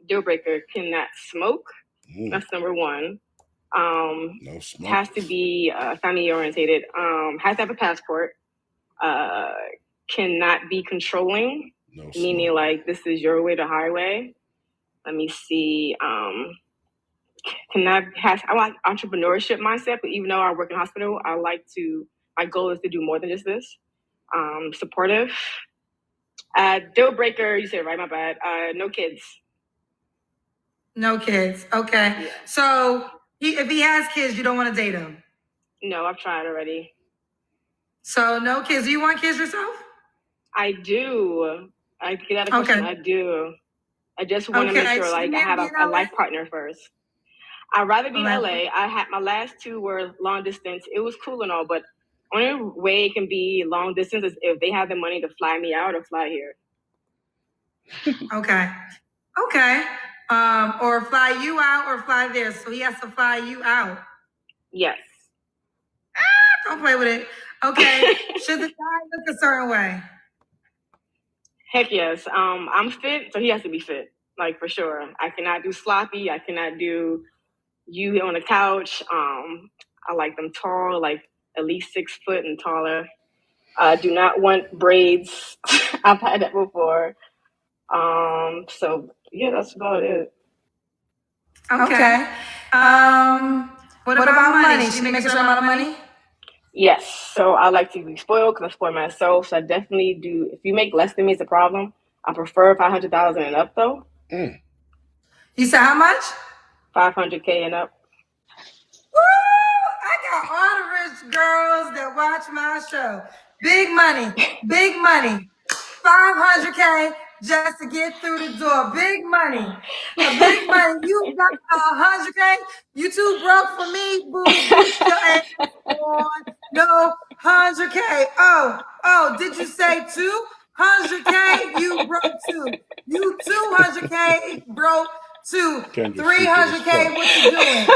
Deal breaker: cannot smoke. That's number one. No smoke. Has to be family orientated. Has to have a passport. Cannot be controlling. No smoke. Meaning like this is your way, the highway. Let me see. I like entrepreneurship mindset, but even though I work in a hospital, my goal is to do more than just this. Supportive. Deal breaker, you said it right, my bad. No kids. No kids. Okay. Yeah. So if he has kids, you don't want to date him? No, I've tried already. So no kids. Do you want kids yourself? I do. I get that question. Okay. I do. I just want to make sure I have a life partner first. I'd rather be in LA. I had my last two were long distance. It was cool and all, but only way it can be long distance is if they have the money to fly me out or fly here. Okay. Or fly you out or fly there. So he has to fly you out. Yes. Don't play with it. Okay. Should the guy look a certain way? Heck yes. I'm fit, so he has to be fit. Like for sure. I cannot do sloppy. I cannot do you on the couch. I like them tall, like at least 6 foot and taller. I do not want braids. I've had that before. So yeah, that's about it. Okay. What about money? Should you make a certain amount of money? Yes. So I like to be spoiled because I spoil myself. So I definitely do. If you make less than me, it's a problem. I prefer 500,000 and up though. You said how much? 500K and up. Woo! I got all the rich girls that watch my show. Big money, big money. 500K just to get through the door. Big money. Big money. You got 100K. You too broke for me, boo. Get your ass on. No, 100K. Oh, did you say 200K? You broke too. You 200K broke too. 300K. What you doing?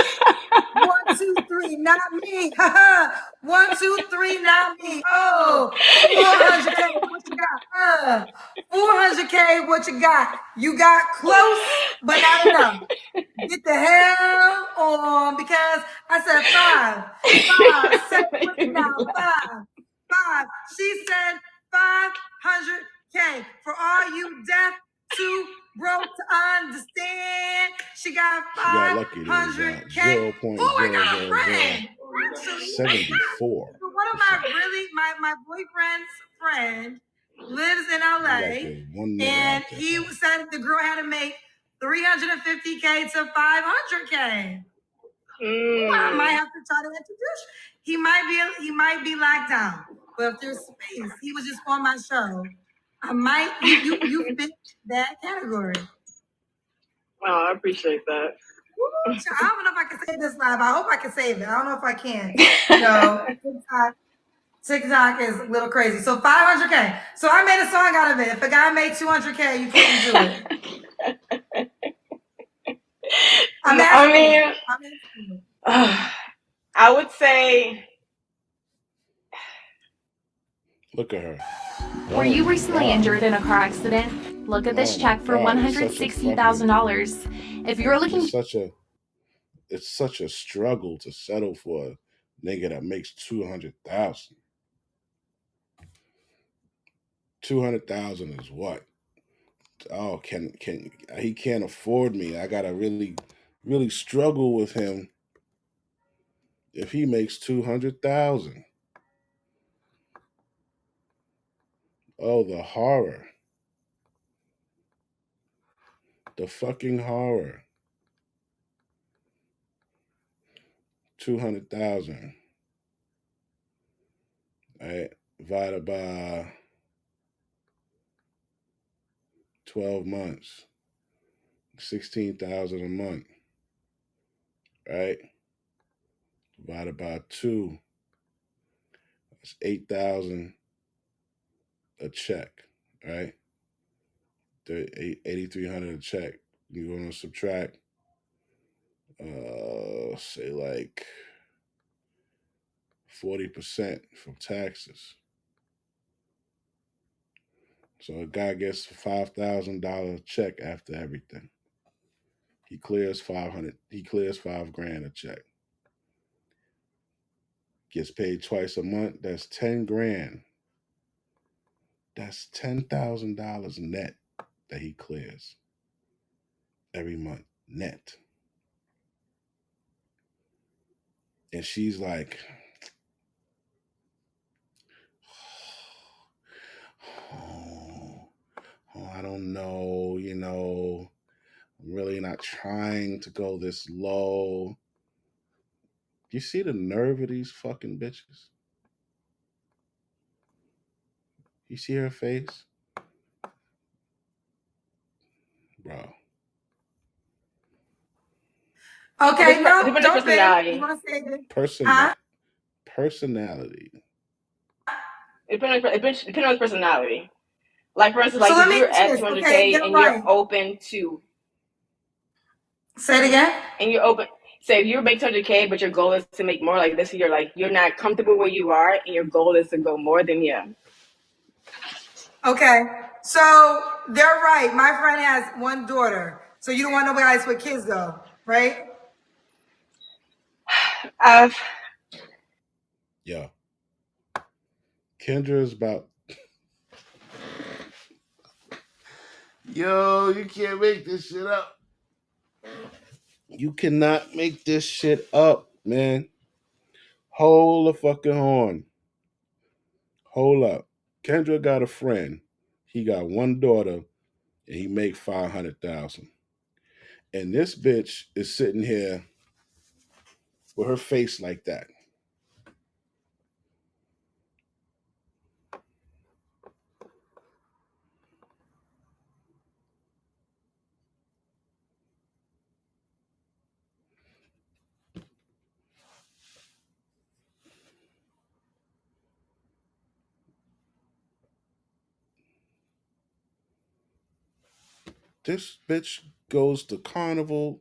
1, 2, 3, not me. 1, 2, 3, not me. Oh, 400K, what you got? 400K, what you got? You got close, but not enough. Get the hell on, because I said 5. 7, what you got? 5. She said 500K. For all you deaf, too broke to understand, she got She got lucky. There was 500K. Oh, I got a friend. Actually, 0.0074%. so one of my boyfriend's friend lives in Like LA, there's one nigga and out there. he said the girl had to make 350K to 500K. I might have to try to introduce. He might be locked down, but if there's space, he was just on my show. I might you fit that category. Oh, I appreciate that. Ooh, I don't know if I can save this live. I hope I can save it. I don't know if I can. You know, TikTok is a little crazy. So 500K. So I made a song out of it. If a guy made 200K, you couldn't do it. I would say. Look at her. Were you recently injured in a car accident? Look at this check for $160,000. If you're looking, it's such a struggle to settle for a nigga that makes 200,000. 200,000 is what? Oh, can he can't afford me? I gotta really struggle with him if he makes 200,000. Oh, the horror. The fucking horror. 200,000. Right? Divided by 12 months. 16,000 a month. Right? Divided by 2. That's 8,000 a check. Right? 8,300 a check. You're gonna subtract say like 40% from taxes. So a guy gets $5,000 check after everything. He clears 500. He clears $5,000 a check. Gets paid twice a month. That's $10,000. That's $10,000 net that he clears every month net. And she's like, oh, I don't know. I'm really not trying to go this low. You see the nerve of these fucking bitches? You see her face? Bro. Okay, no, don't think. You want to say this? Personality. It depends on his personality. Like for instance, like So if let me you're ask you at this, 200K okay? and You're you're right. open to. Say it again. And you're open. Say if you make 200K, but your goal is to make more, like this, you're not comfortable where you are, and your goal is to go more. Then yeah. Okay, so they're right. My friend has one daughter, so you don't want nobody else with kids, though, right? Yeah. Kendra is about. Yo, you can't make this shit up. You cannot make this shit up, man. Hold the fucking horn. Hold up. Kendra got a friend. He got one daughter, and he make 500,000. And this bitch is sitting here with her face like that. This bitch goes to carnival.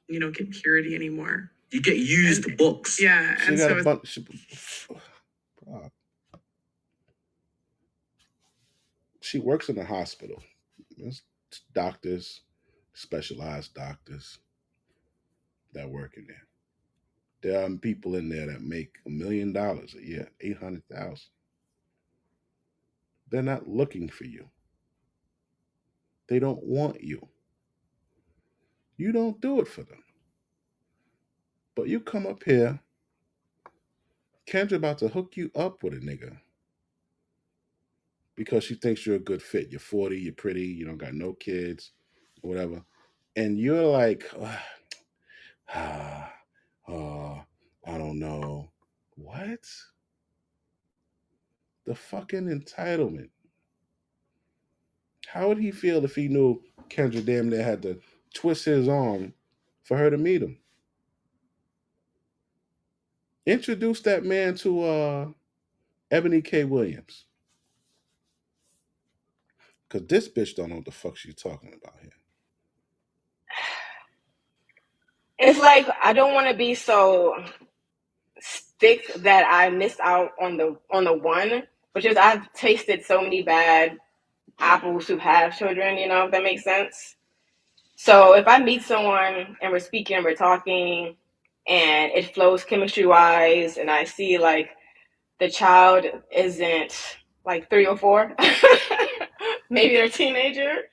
Get purity anymore. You get used books. Yeah, she got a bunch. She works in a hospital. There's doctors, specialized doctors that work in there. There are people in there that make $1 million a year, 800,000. They're not looking for you. They don't want you. You don't do it for them. But you come up here, Kendra about to hook you up with a nigga because she thinks you're a good fit. You're 40, you're pretty, you don't got no kids, whatever. And you're like, I don't know. What? The fucking entitlement. How would he feel if he knew Kendra damn near had to twist his arm for her to meet him? Introduce that man to Ebony K. Williams. Because this bitch don't know what the fuck she's talking about here. It's like I don't want to be so stick that I missed out on the one, which is I've tasted so many bad apples who have children. You know, if that makes sense. So if I meet someone and we're speaking, we're talking, and it flows chemistry wise, and I see like the child isn't like 3 or 4, maybe they're a teenager,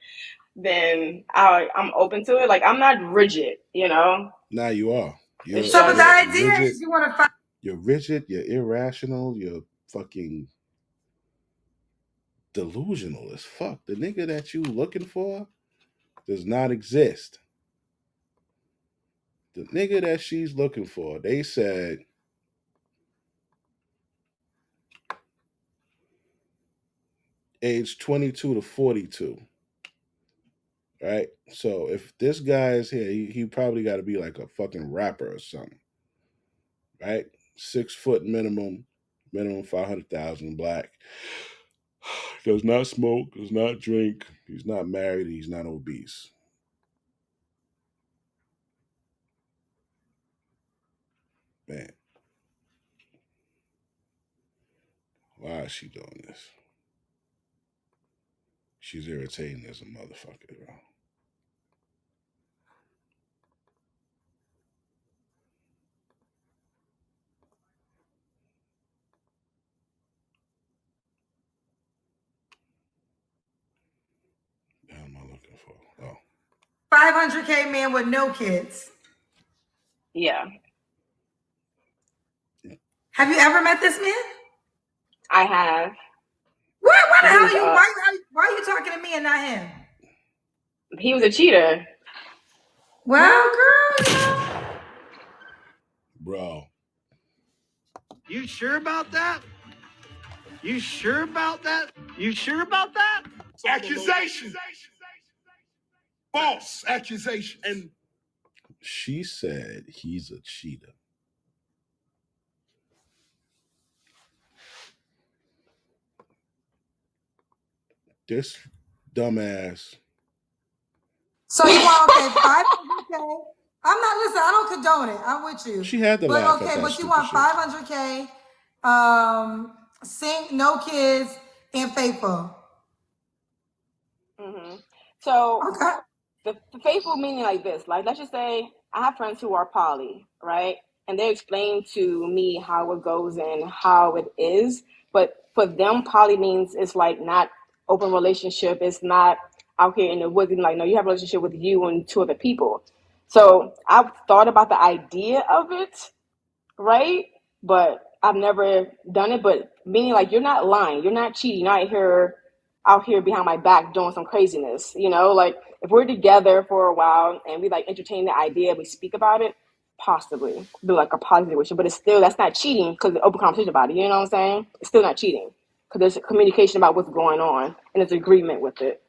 then I'm open to it. Like I'm not rigid, you know. Now you are. It's So, but the just idea rigid. is you want to find. You're rigid. You're irrational. You're fucking delusional as fuck. The nigga that you looking for does not exist. The nigga that she's looking for, they said age 22 to 42. Right? So if this guy is here, he probably got to be like a fucking rapper or something. Right? 6 foot minimum 500,000, black. Does not smoke, does not drink. He's not married. He's not obese. Man, why is she doing this? She's irritating as a motherfucker, bro. What am I looking for? Oh. 500K man with no kids. Yeah. Have you ever met this man? I have. Why the hell are you? Why are you talking to me and not him? He was a cheater. Well, girl. Bro. You sure about that? You sure about that? You sure about that? Accusation. False accusation. And she said he's a cheater. This dumbass. So you want 500K? I'm not listening. I don't condone it. I'm with you. She had to but laugh okay, at that but you stupid want shit. 500K, sing, no kids, and faithful. Mm-hmm. So okay. The faithful meaning like this. Like let's just say I have friends who are poly, right? And they explain to me how it goes and how it is. But for them, poly means it's like not open relationship. It's not out here in the woods. Like, no, you have a relationship with you and 2 other people. So I've thought about the idea of it, right? But I've never done it. But meaning like you're not lying, you're not cheating, you're not out here behind my back doing some craziness, you know? Like if we're together for a while and we like entertain the idea, we speak about it, possibly do like a positive situation. But it's still, that's not cheating because the open conversation about it, you know what I'm saying? It's still not cheating because there's communication about what's going on and there's agreement with it.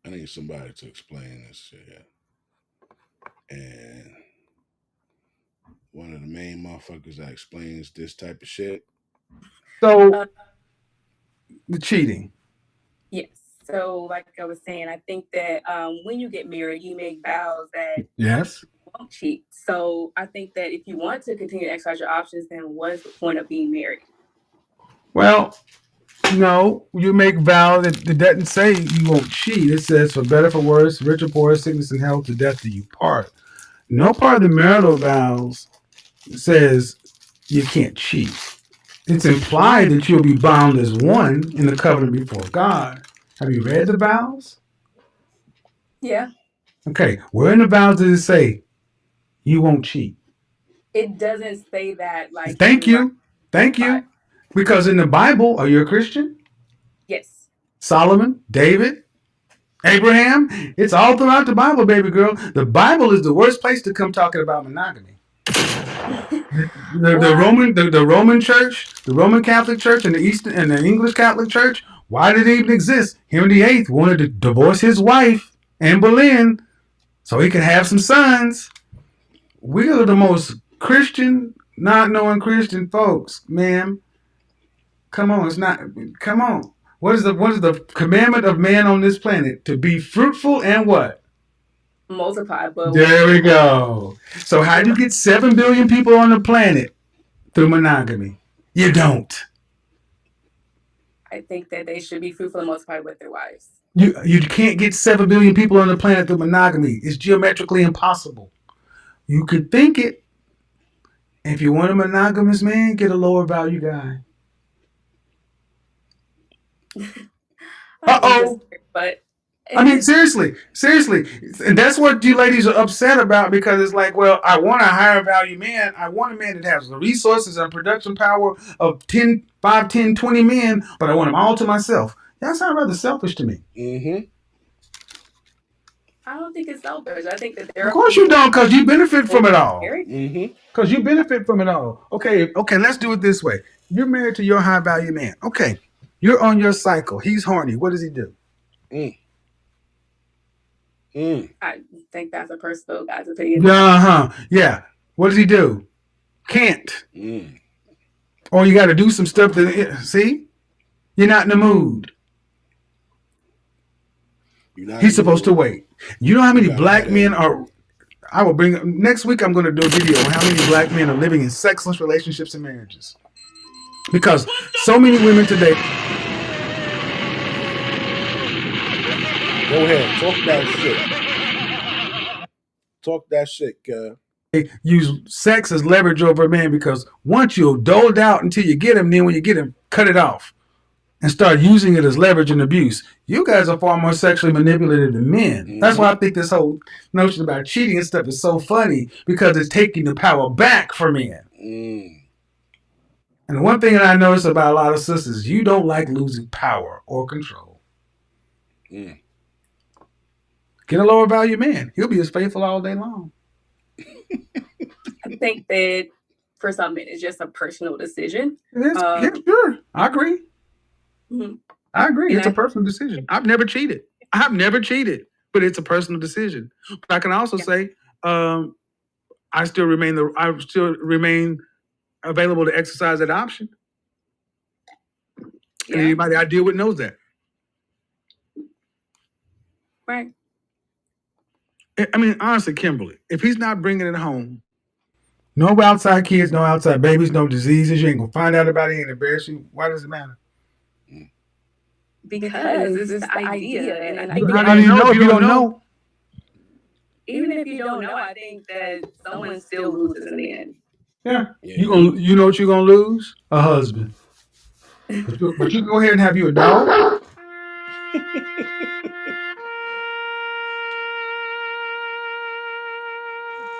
I need somebody to explain this shit. And one of the main motherfuckers that explains this type of shit. So, the cheating. Yes. So, like I was saying, I think that when you get married, you make vows that Yes. you won't cheat. So, I think that if you want to continue to exercise your options, then what is the point of being married? Well, no, you make vow that it doesn't say you won't cheat. It says for better, for worse, rich or poor, sickness and health, to death do you part. No part of the marital vows says you can't cheat. It's implied that you'll be bound as one in the covenant before God. Have you read the vows? Yeah. Okay, where in the vows does it say you won't cheat? It doesn't say that like Thank in writing. you. Thank you. Because in the Bible, are you a Christian? Yes. Solomon, David, Abraham, it's all throughout the Bible, baby girl. The Bible is the worst place to come talking about monogamy. The Roman Church, the Roman Catholic Church, and the Eastern and the English Catholic Church. Why did it even exist? Henry VIII wanted to divorce his wife Anne Boleyn so he could have some sons. We are the most Christian, not knowing Christian folks, ma'am. Come on, it's not. Come on. What is the commandment of man on this planet? To be fruitful and what? Multiply, but There we go. So how do you get 7 billion people on the planet through monogamy? You don't. I think that they should be fruitful and multiply with their wives. You can't get 7 billion people on the planet through monogamy. It's geometrically impossible. You could think it. If you want a monogamous man, get a lower value guy. Uh-oh. But I mean, seriously, and that's what you ladies are upset about because it's like, well, I want a higher value man. I want a man that has the resources and production power of 10, 5, 10, 20 men, but I want them all to myself. That sounds rather selfish to me. Mm-hmm. I don't think it's selfish. I think that there Of are course you people don't, because you benefit from it all. Mm-hmm. Because you benefit from it all. Okay, let's do it this way. You're married to your high value man. Okay, you're on your cycle. He's horny. What does he do? I think that's a personal guy's opinion. Yeah. What does he do? Can't. Or you got to do some stuff that, see? You're not in the mood. He's supposed to wait. You know how many black men are. I will bring. Next week, I'm going to do a video on how many black men are living in sexless relationships and marriages. Because so many women today. Go ahead. Talk that shit. Talk that shit, girl. They use sex as leverage over a man because once you'll dole it out until you get him, then when you get him, cut it off and start using it as leverage and abuse. You guys are far more sexually manipulative than men. Mm-hmm. That's why I think this whole notion about cheating and stuff is so funny because it's taking the power back from men. And the one thing that I notice about a lot of sisters, you don't like losing power or control. Get a lower value man. He'll be as faithful all day long. I think that for some men, it's just a personal decision. Yeah, sure. I agree. Mm-hmm. I agree. It's a personal decision. I've never cheated, but it's a personal decision. But I can also say, I still remain available to exercise that option. And anybody I deal with knows that. Right. I mean, honestly, Kimberly, if he's not bringing it home, no outside kids, no outside babies, no diseases, you ain't gonna find out about it and embarrass you. Why does it matter? Because it's the idea. And I think how do you know if you don't know? Even if you don't know, I think that someone still loses in the end. Yeah. You know what you're gonna lose? A husband. But you can go ahead and have you a dog.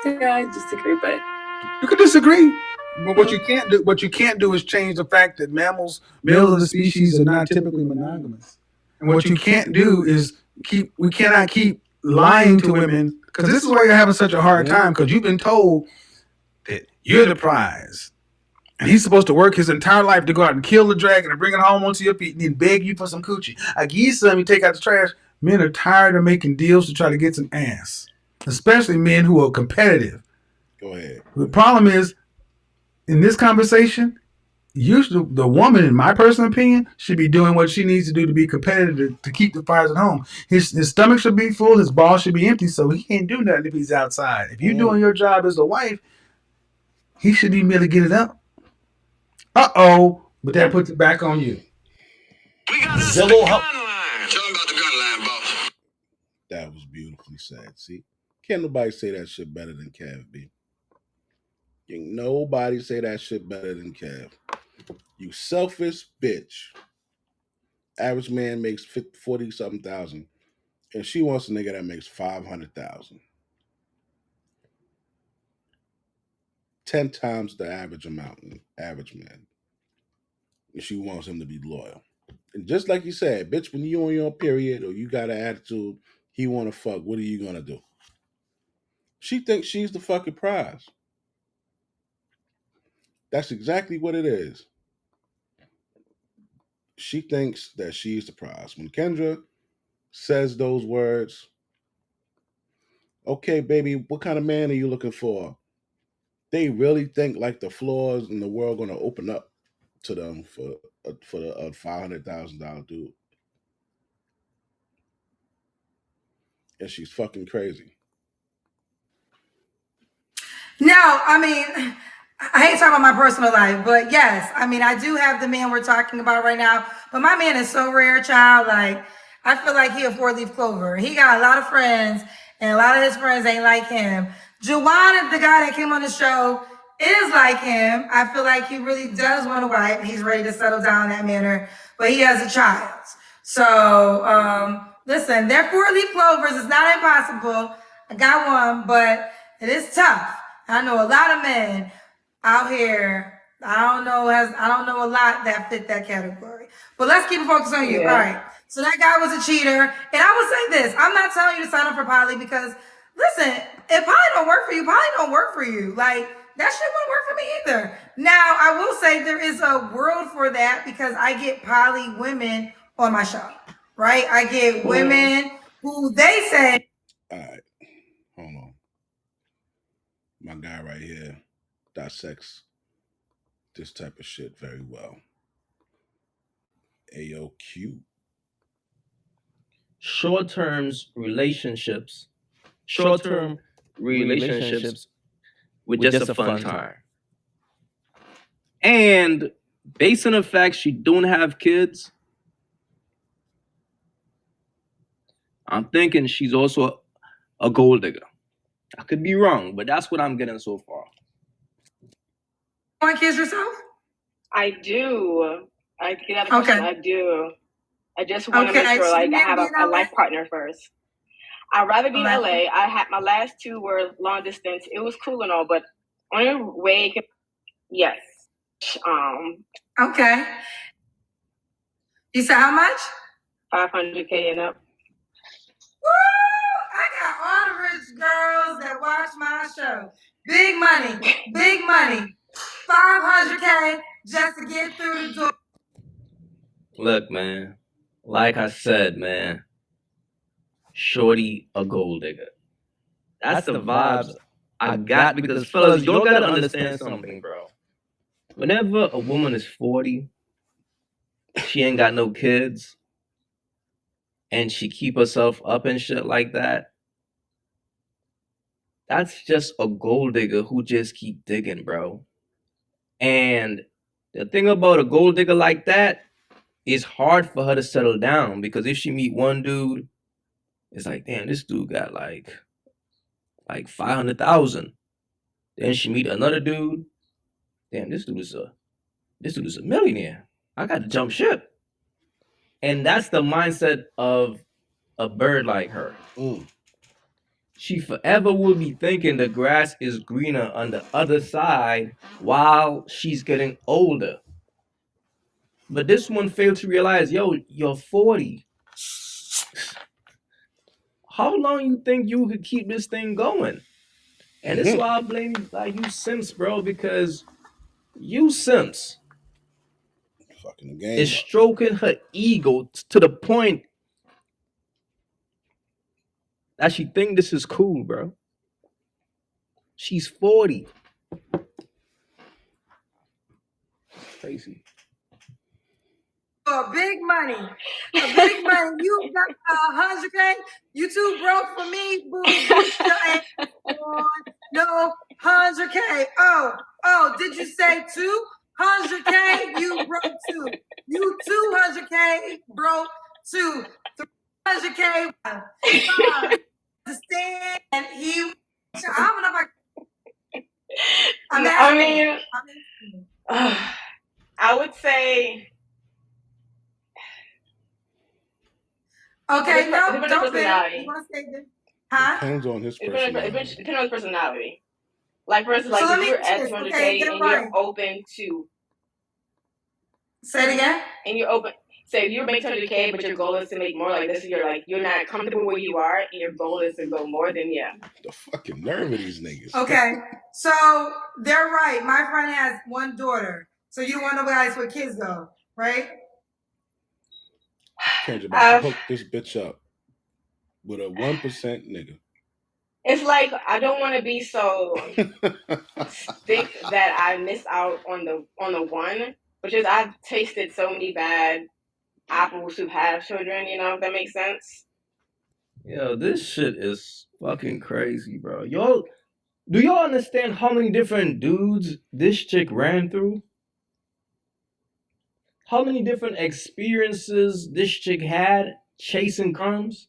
Yeah, I disagree, but you can disagree. But what you can't do is change the fact that males of the species are not typically monogamous. And what you can't do is we cannot keep lying to women, because this is why you're having such a hard time, because you've been told that you're the prize. And he's supposed to work his entire life to go out and kill the dragon and bring it home onto your feet and then beg you for some coochie. I give you some, you take out the trash. Men are tired of making deals to try to get some ass, especially men who are competitive. Go ahead. The problem is, in this conversation, usually the woman, in my personal opinion, should be doing what she needs to do to be competitive to keep the fires at home. His stomach should be full, his balls should be empty, so he can't do nothing if he's outside. If you're doing your job as a wife, he shouldn't even be able to get it up. But that puts it back on you. Zillow help. Tell him about the gun line, boss. That was beautifully said. See, can't nobody say that shit better than Kev B. Can't nobody say that shit better than Kev. You selfish bitch. Average man makes 40 something thousand, and she wants a nigga that makes 500,000. 10 times the average average man. And she wants him to be loyal. And just like you said, bitch, when you on your period or you got an attitude, he want to fuck, what are you going to do? She thinks she's the fucking prize. That's exactly what it is. She thinks that she's the prize. When Kendra says those words, okay, baby, what kind of man are you looking for? They really think like the floors in the world going to open up to them for a $500,000 dude. And she's fucking crazy. No, I mean, I hate talking about my personal life, but yes, I mean, I do have the man we're talking about right now, but my man is so rare, child. Like, I feel like he a four-leaf clover. He got a lot of friends, and a lot of his friends ain't like him. Juwan, the guy that came on the show, is like him. I feel like he really does want a wife. He's ready to settle down in that manner, but he has a child. So, listen, they're four-leaf clovers. It's not impossible. I got one, but it is tough. I know a lot of men out here. I don't know a lot that fit that category. But let's keep it focused on you. Yeah. All right. So that guy was a cheater. And I will say this. I'm not telling you to sign up for poly because listen, if poly don't work for you, poly don't work for you. Like that shit won't work for me either. Now, I will say there is a world for that because I get poly women on my show. Right? I get women who they say. All right. Hold on. My guy right here dissects this type of shit very well. AOQ. Short-term relationships with just a fun time. And based on the fact she don't have kids, I'm thinking she's also a gold digger. I could be wrong, but that's what I'm getting so far. Want kids yourself? I do. I get out of question. I do. I just want to make sure, so like, I you have be in a LA? life partner first. I'd rather be in Life- LA. I had my last two were long distance. It was cool and all, but on your way, yes. Okay. You said how much? 500K and up. Woo! I got all the rich girls that watch my show. Big money, big money. 500K just to get through the door. Look, man, like I said, man, shorty a gold digger. That's the vibes I got because, fellas, y'all gotta understand something, bro. Whenever a woman is 40, she ain't got no kids, and she keep herself up and shit like that, that's just a gold digger who just keep digging, bro. And the thing about a gold digger like that, it's hard for her to settle down because if she meet one dude, it's like, damn, this dude got like 500,000. Then she meet another dude, damn, this dude is a millionaire. I got to jump ship. And that's the mindset of a bird like her. She forever will be thinking the grass is greener on the other side while she's getting older. But this one failed to realize, yo, you're 40. How long you think you could keep this thing going? And this is why I blame like you simps, bro, because you simps Fucking the game is up. stroking her ego to the point that she think this is cool, bro. She's 40. crazy. Big money. Big money. You got 100K. You too broke for me, boo. Get your ass on. No, 100K. Oh, did you say 200K? You broke too. You 200K broke too. 300K. Understand? And he. I don't know if I mean, I would say. Okay, no, depends on don't personality. You want to say this? Huh? Depends on his personality. Depends on his personality. Like, for instance, So like let if me you're ask at this, 200K okay, get and right. you're open to. Say it again. And you're open. Say if you're making 200K, but your goal is to make more. Like this, you're not comfortable where you are, and your goal is to go more. Then yeah. The fucking nerve of these niggas. Okay, so they're right. My friend has one daughter, so you don't want no guys with kids though, right? Kendra about to hook this bitch up with a 1% nigga. It's like I don't want to be so thick that I miss out on the one, because I've tasted so many bad apples who have children. You know, if that makes sense. Yo, this shit is fucking crazy, bro. Do y'all understand how many different dudes this chick ran through? How many different experiences this chick had chasing crumbs?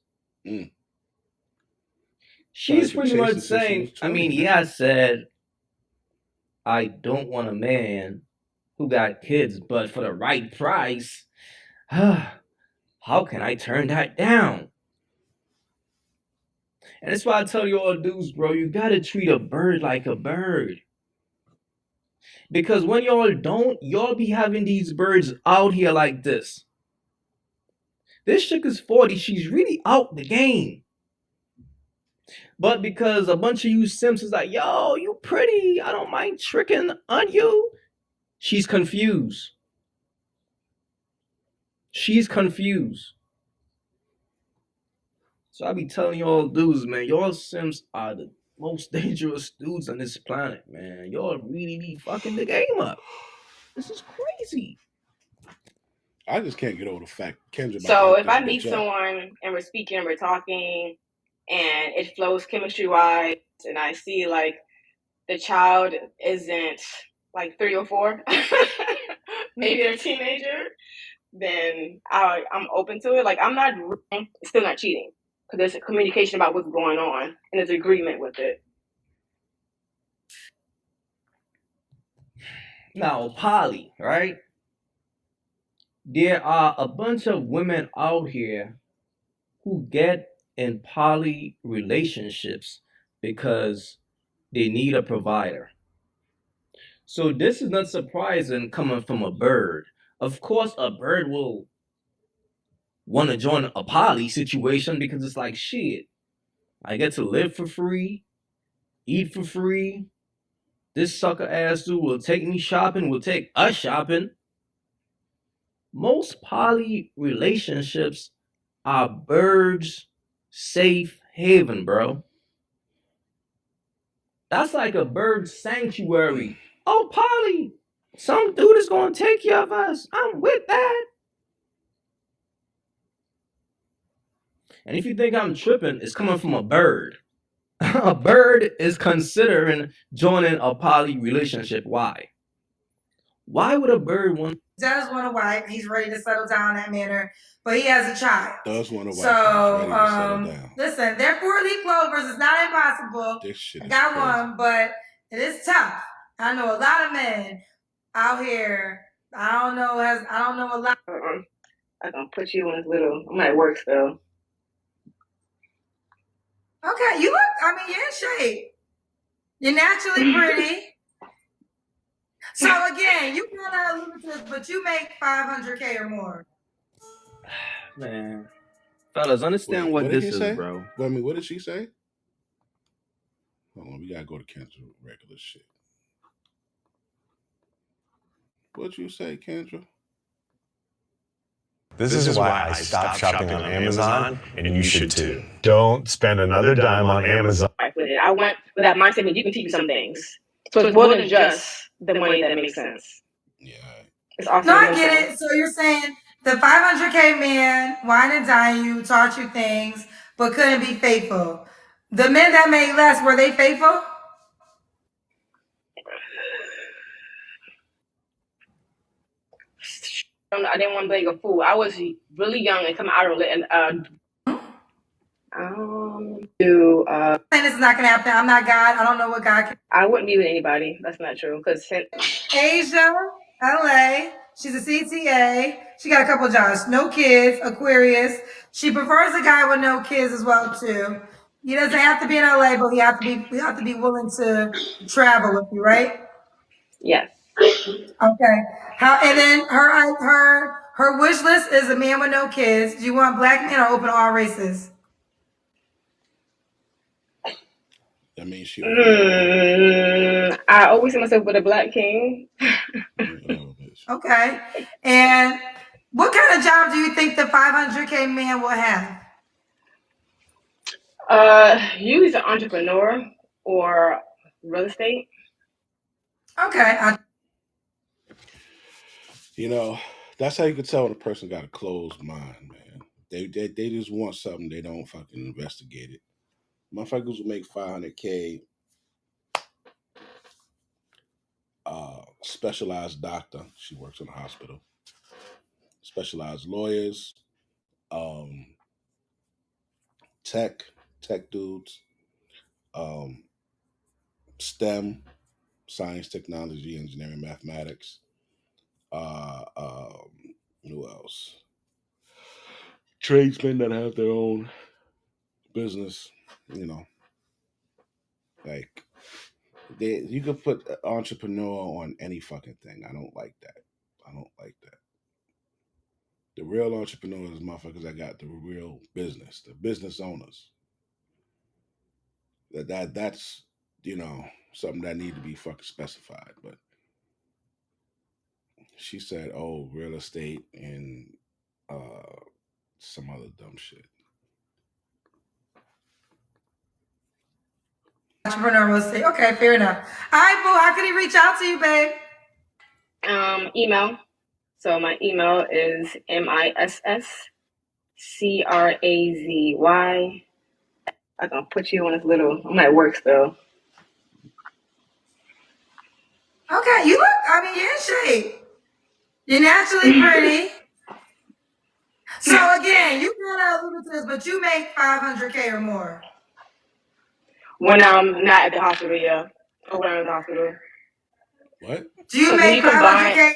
She's pretty much saying, I said, I don't want a man who got kids, but for the right price, how can I turn that down? And that's why I tell you all dudes, bro, you gotta treat a bird like a bird. Because when y'all don't, y'all be having these birds out here like this. This chick is 40, she's really out the game. But because a bunch of you simps is like, yo, you pretty, I don't mind tricking on you, she's confused. She's confused. So I be telling y'all dudes, man, y'all simps are the most dangerous dudes on this planet, man. Y'all really be fucking the game up. This is crazy. I just can't get over the fact Kendra about to So hook if this I bitch meet up. someone and we're speaking and we're talking and it flows chemistry wise, and I see like the child isn't like 3 or 4, maybe they're a teenager, then I'm open to it. Like I'm not still not cheating, because there's a communication about what's going on and there's agreement with it. Now, poly, right? There are a bunch of women out here who get in poly relationships because they need a provider. So this is not surprising coming from a bird. Of course, a bird will want to join a poly situation because it's like, shit, I get to live for free, eat for free. This sucker ass dude will take me shopping, will take us shopping. Most poly relationships are birds' safe haven, bro. That's like a bird sanctuary. Oh, poly, some dude is gonna take care of us. I'm with that. And if you think I'm tripping, it's coming from a bird. A bird is considering joining a poly relationship. Why? Why would a bird want? Does want a wife. He's ready to settle down in that manner, but he has a child. Does want a wife. So, He's ready to settle down. Listen, they're 4-leaf clovers. It's not impossible. This shit I is got crazy. one, but it is tough. I know a lot of men out here. I don't know a lot. I'm gonna put you in this little. I'm at work still. Okay, you look. I mean, you're in shape. You're naturally pretty. So again, you kind of limited, but you make 500K or more. Man, fellas, understand what this is, say? bro. Well, I mean, what did she say? Hold on, we gotta go to Kendra regular shit. What'd you say, Kendra? This is why I stopped shopping on Amazon, and you should too. Don't spend another dime on Amazon. I went with that mindset that you can teach me some things. So it's more than just the money that makes sense. Yeah. It's also No, I mental. get it. So you're saying the 500K man wine and dine you, taught you things, but couldn't be faithful. The men that made less, were they faithful? I didn't want to be a fool. I was really young and coming out of it, and Saying this is not gonna happen. I'm not God. I don't know what God can. I wouldn't be with anybody. That's not true. Because Asia, LA. She's a CTA. She got a couple jobs. No kids. Aquarius. She prefers a guy with no kids as well too. He doesn't have to be in LA, but he have to be willing to travel with you, right? yes. Okay. How and then her wish list is a man with no kids. Do you want black men or open to all races? That means she open to all. I always see myself with a black king. Okay. And what kind of job do you think the 500K man will have? Usually an entrepreneur or real estate. Okay. You know, that's how you can tell when a person got a closed mind, man. They just want something, they don't fucking investigate it. Motherfuckers will make 500K. Specialized doctor. She works in a hospital. Specialized lawyers. Um, tech dudes. Um, STEM, science, technology, engineering, mathematics. Who else? Tradesmen that have their own business. You know, like you could put entrepreneur on any fucking thing. I don't like that. I don't like that. The real entrepreneurs, motherfuckers that got the real business, the business owners. That's something that need to be fucking specified. But she said, "Oh, real estate and some other dumb shit." Entrepreneur will say, okay, fair enough. All right, boo, how can he reach out to you, babe? Email. So my email is MISSCRAZY. I'm gonna put you on this little. I'm at work still. Okay, you look, you're in shape. You're naturally pretty. So again, you kind of alluded to this, but you make 500K or more. When I'm not at the hospital, yeah. Or when I'm at the hospital. What? Do you make 500K?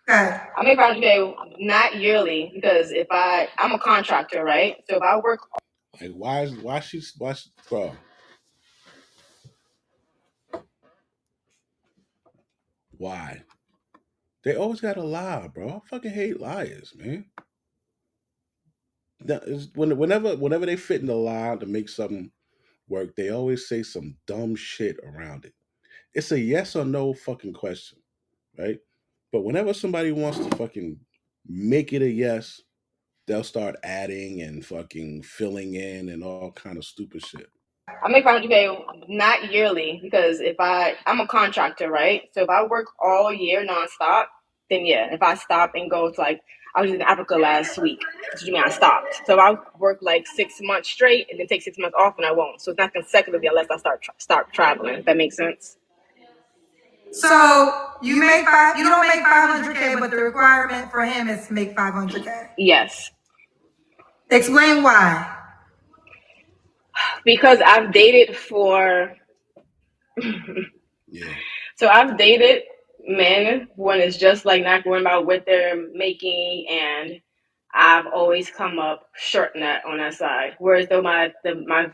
Okay. I make 500K not yearly because I'm a contractor, right? So if I work, Like why she's bro? Why? They always gotta lie, bro. I fucking hate liars, man. Whenever they fit in the lie to make something work, they always say some dumb shit around it. It's a yes or no fucking question, right? But whenever somebody wants to fucking make it a yes, they'll start adding and fucking filling in and all kind of stupid shit. I make 500K not yearly because I'm a contractor, right? So if I work all year nonstop, then yeah. If I stop and go to I was in Africa last week, which means I stopped. So if I work like 6 months straight and then take 6 months off, and I won't. So it's not consecutively unless I start traveling. If that makes sense. So you don't make 500K, but the requirement for him is to make 500K. Yes. Explain why. Because I've dated for Yeah. So I've dated men when it's just like not worrying about what they're making, and I've always come up short on that side. Whereas though my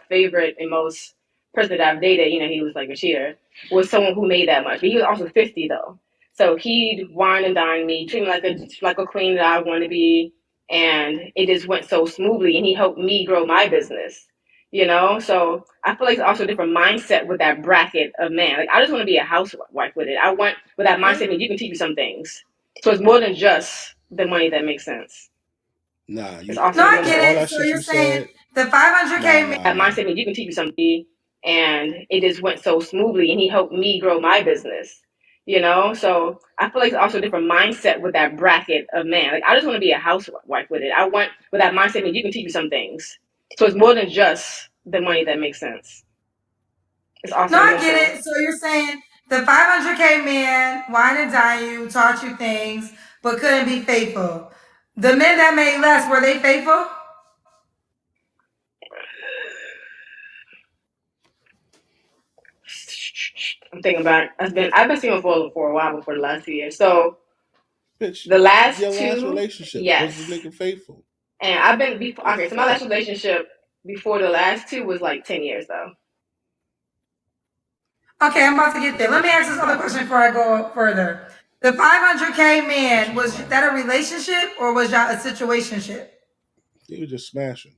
favorite and most person that I've dated, he was like a cheater, was someone who made that much. But he was also 50 though. So he'd wine and dine me, treat me like a queen that I want to be, and it just went so smoothly. And he helped me grow my business. So I feel like it's also a different mindset with that bracket of man. Like I just want to be a housewife with it. I want with that mindset that you can teach me some things. So it's more than just the money that makes sense. Nah, It's you also No, I mental. get all it. that So shit you're you saying said. the 500K man. That mindset that you can teach me something, and it just went so smoothly, and he helped me grow my business. You know, so I feel like it's also a different mindset with that bracket of man. Like I just want to be a housewife with it. I want with that mindset that you can teach me some things. So it's more than just the money that makes sense. It's also No, I mental. get it. So you're saying the 500K man wine and dine you, taught you things, but couldn't be faithful. The men that made less, were they faithful? I'm thinking about it. I've been single for a while before the last 2 years. So Bitch, the your last last two, relationship was this yes. nigga faithful? And I've been before. The Okay, so my last fuck? relationship before the last two was like 10 years though. Okay, I'm about to get there. Let me ask this other question before I go further. The 500K man, was that a relationship or was y'all a situationship? He was just smashing.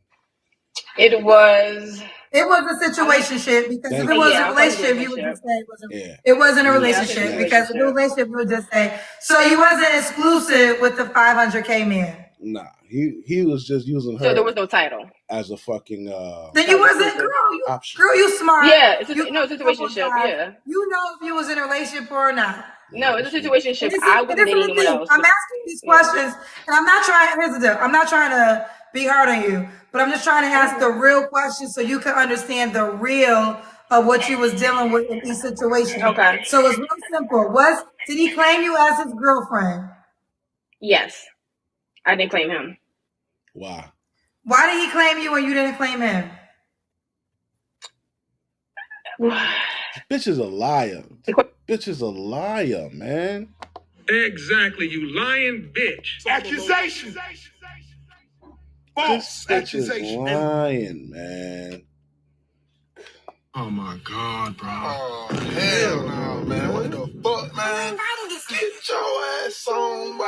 It was. It was a situationship because if Thank it you. was a Yeah, I'll call it a relationship, you would relationship. just say it wasn't. Yeah. It wasn't a You was Yeah, I'll say just it's a relationship because if smashing. it was a relationship. relationship, you would just say. So you wasn't exclusive with the 500K man. Nah, he was just using So there her was no title. as a fucking Then That you was wasn't, exclusive. option. you smart. Yeah, it's You a, no, got it's a a couple situationship. jobs. Yeah. You know if you was in a relationship or not. Yeah, No, it's this a one. situationship. I And wasn't this is dating the anyone thing. else. I'm asking these Yeah. questions, and I'm not trying. Here's the deal. I'm not trying to be hard on you, but I'm just trying to ask the real questions so you can understand the real of what you was dealing with in each situation. Okay. So it's real simple. Did he claim you as his girlfriend? Yes, I didn't claim him. Why? Why did he claim you and you didn't claim him? This bitch is a liar. Bitch is a liar, man. Exactly, you lying bitch. Accusation. This False bitch is accusation. lying, man. Oh my God, bro. Oh, hell no, man. What the fuck, man? Get your ass on, boy.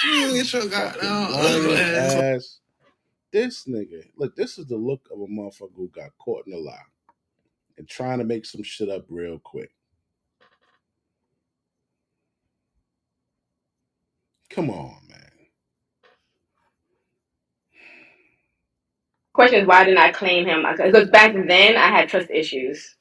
You get your goddamn ugly Lying ass. ass. This nigga. Look, this is the look of a motherfucker who got caught in a lie and trying to make some shit up real quick. Come on, man. Question is, why didn't I claim him? Because back then I had trust issues.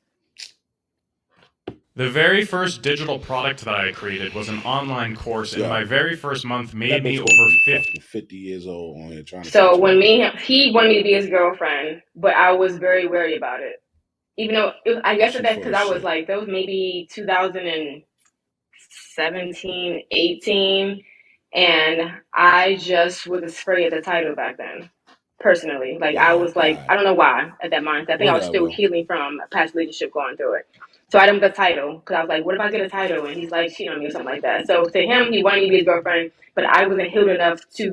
The very first digital product that I created was an online course, and Yo, my very first month that made me bitch gonna over be 50. fucking 50 years old on here trying to So catch a when body. he wanted me to be his girlfriend, but I was very wary about it. Even though I guess She that's full because of I was shit. like, that was maybe 2017, 18, and I just was afraid of the title back then. Personally, like I Yeah, was like, I alright. don't know why at that mindset. I think I was still Whatever. healing from a past relationship going through it. So I didn't get the title because I was like, what if I get a title and he's like cheating on me or something like that. So to him, he wanted me to be his girlfriend, but I wasn't healed enough to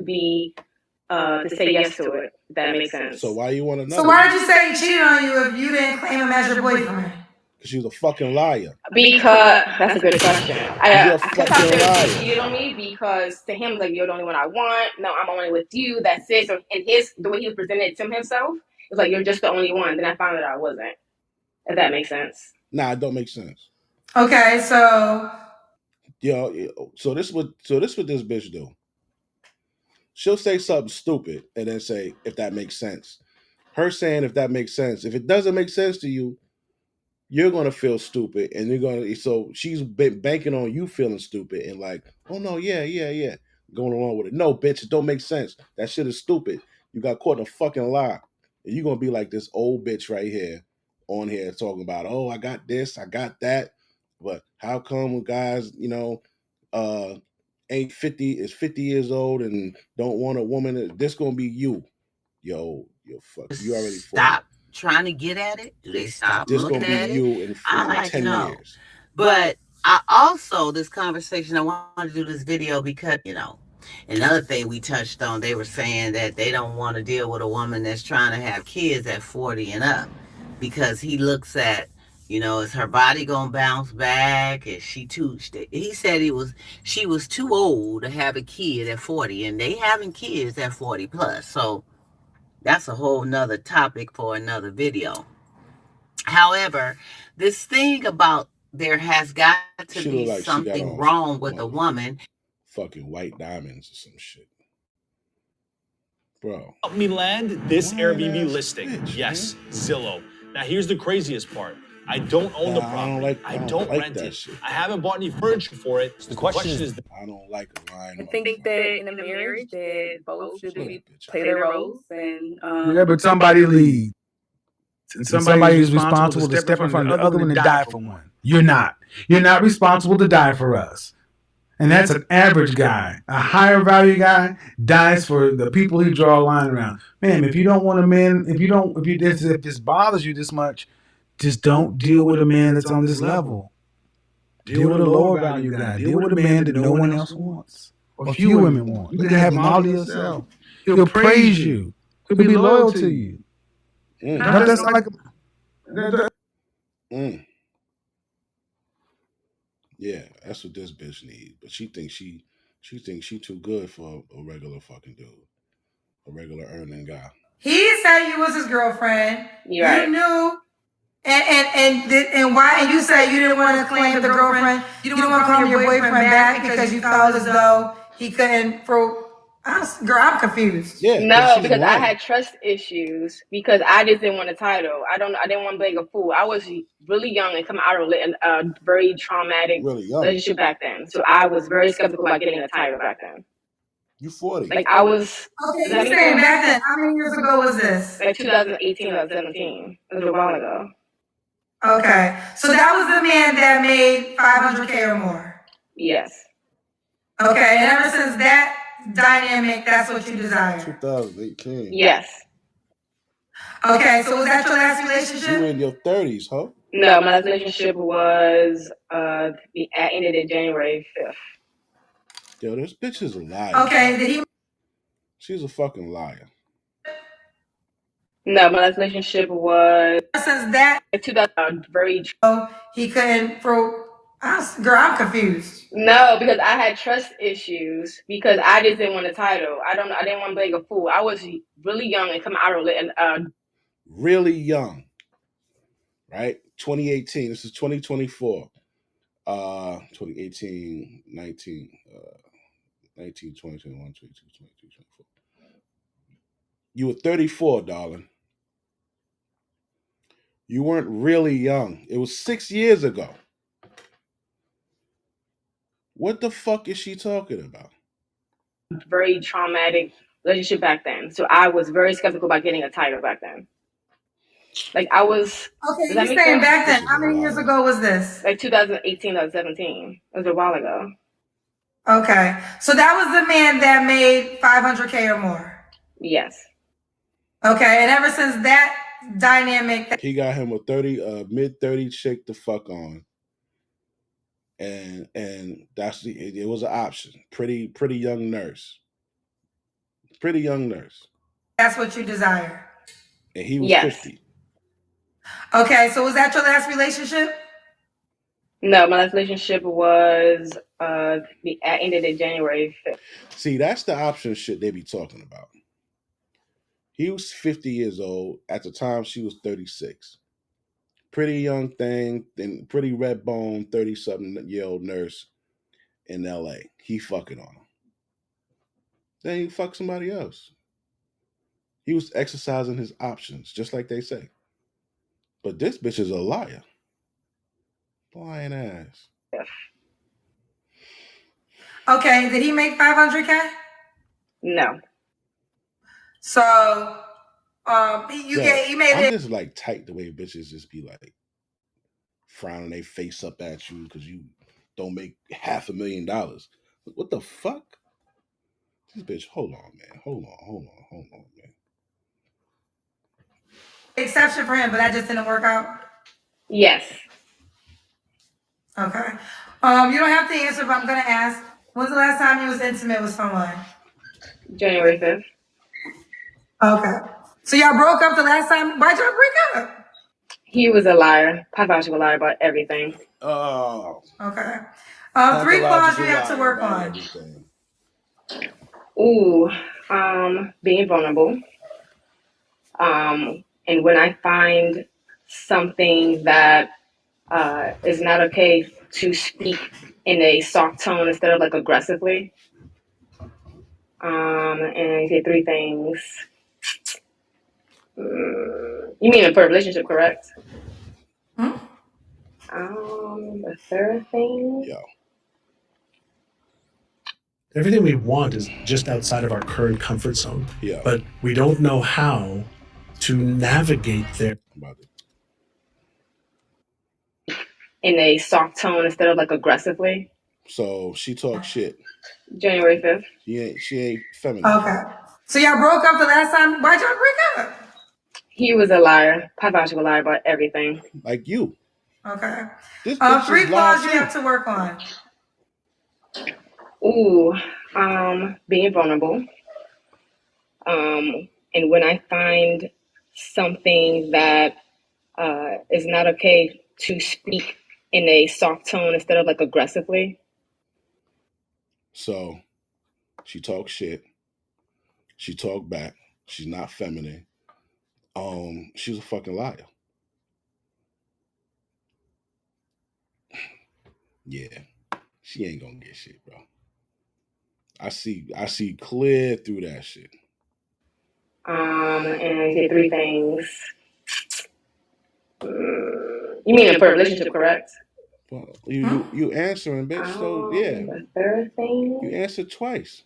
say yes to it. If that makes sense. So why you want So another why one? did you say he cheated on you if you didn't claim him as your boyfriend? Because she was a fucking liar. Because that's a good question. She's a I kept out fucking there he liar. cheated on me because to him like you're the only one I want. No, I'm only with you. That's it. So in the way he presented to himself, it was like you're just the only one. Then I found that I wasn't. If that makes sense. Nah, it don't make sense. Okay, so Yo, so this what this bitch do. She'll say something stupid and then say, if that makes sense. Her saying if that makes sense. If it doesn't make sense to you, you're gonna feel stupid, and you're gonna. So she's banking on you feeling stupid and like, oh no, yeah, going along with it. No, bitch, it don't make sense. That shit is stupid. You got caught in a fucking lie, and you're gonna be like this old bitch right here, on here talking about, oh, I got this, I got that, but how come guys, uh, ain't 50 is 50 years old and don't want a woman? This gonna be you, yo, fuck, you already 40. Stop trying to get at it? Do they stop This looking gonna be at it? you in I like 10 to know. years. But I also, this conversation, I wanted to do this video because, another thing we touched on, they were saying that they don't want to deal with a woman that's trying to have kids at 40 and up because he looks at, is her body gonna bounce back? Is she too? He said she was too old to have a kid at 40, and they having kids at 40 plus. So that's a whole nother topic for another video. However, this thing about there has got to She be look like she got something on wrong with a woman. fucking white diamonds or some shit. Bro. Help me land this Airbnb listing. Yes, Zillow. Now here's the craziest part. I don't own the property. I don't rent it. Shit. I haven't bought any furniture for it. The question is, I don't like a lying I motherfucker. think that in a marriage that both should play their roles and Yeah, but somebody leads. And somebody is responsible to step in front of the other one and die for one. You're not. You're not responsible to die for us. And that's an average guy. A higher value guy dies for the people he draw a line around. Man, if you don't want a man, if this bothers you this much, just don't deal with a man that's on this level. Deal with a lower value guy. Deal with a man that no one else wants, or few women want. You can have him all to yourself. He'll praise you. He'll be loyal to you. Not that's like. Yeah, that's what this bitch need. But she thinks she too good for a regular fucking dude, a regular earning guy. He said you was his girlfriend. You're right. You knew. And why? And you said you didn't want to claim the girlfriend. You didn't want to call your boyfriend back because you felt as though he couldn't. Girl, I'm confused. Yeah, no, because I had trust issues because I just didn't want a title. I didn't want to be like a fool. I was really young and coming out of a very traumatic relationship back then. So I was very skeptical about getting a title back then. You 40. Like I was. Okay, you saying back then? How many years ago was this? Like 2018, 2017. It was a while ago. Okay, so that was the man that made 500K or more. Yes. Okay, and ever since that dynamic, that's what you desire. 2018. Yes. Okay, so was that your last relationship? You in your 30s, huh? No, my last relationship was ended in January 5th. Yo, this bitch is a liar. Okay, did he? She's a fucking liar. No, my last relationship was since that 2000 very. He couldn't. Girl, I'm confused. No, because I had trust issues because I just didn't want a title. I didn't want to be like a fool. I was really young and coming out of really young, right? 2018. This is 2024. 2018, 19, 19, 20, 21, 22, 23, 24. You were 34, darling. You weren't really young. It was 6 years ago. What the fuck is she talking about? very traumatic relationship back then. So I was very skeptical about getting a title back then. Like I was. Okay, Does that you make saying sense? back then? How many years ago was this? Like 2018, 2017. It was a while ago. Okay, so that was the man that made 500K or more. Yes. Okay, and ever since that dynamic, he got him a mid-30 chick to fuck on, and it was an option. Pretty young nurse. Pretty young nurse. That's what you desire. And he was 50. Okay, so was that your last relationship? No, my last relationship was ended in January 5th. See, that's the option shit they be talking about. He was 50 years old. At the time, she was 36. Pretty young thing, then pretty red bone, 30-something-year-old nurse in LA. He fucking on her. Then he fuck somebody else. He was exercising his options, just like they say. But this bitch is a liar. Lying ass. Okay, did he make 500K? No. So, he made I'm it. just like tight the way bitches just be like frowning their face up at you because you don't make $500,000. What the fuck? This bitch, hold on, man. Hold on, man. Exception for him, but that just didn't work out. Yes. Okay. You don't have to answer, but I'm gonna ask. When's the last time you was intimate with someone? January 5th. Okay. So y'all broke up the last time. Why'd y'all break up? He was a liar. Pathological liar about everything. Oh. Okay. 3 flaws you have to work on. Everything. Ooh, being vulnerable. And when I find something that is not okay to speak in a soft tone instead of like aggressively. And I say 3 things. You mean for a relationship, correct? The third thing. Yo. Everything we want is just outside of our current comfort zone. Yeah. But we don't know how to navigate there. In a soft tone instead of like aggressively. So she talks shit. January 5th. She ain't feminine. Okay. So y'all broke up the last time. Why'd y'all break up? He was a liar, pathological liar about everything. Like you. Okay. This bitch 3 just lied flaws you too. have to work on. Ooh, being vulnerable. And when I find something that is not okay to speak in a soft tone instead of like aggressively. So she talks shit. She talk back. She's not feminine. She's a fucking liar. Yeah. She ain't gonna get shit, bro. I see clear through that shit. And I say three things. You mean for a relationship, correct? Well, you answering, bitch. So yeah. The third thing. You answered twice.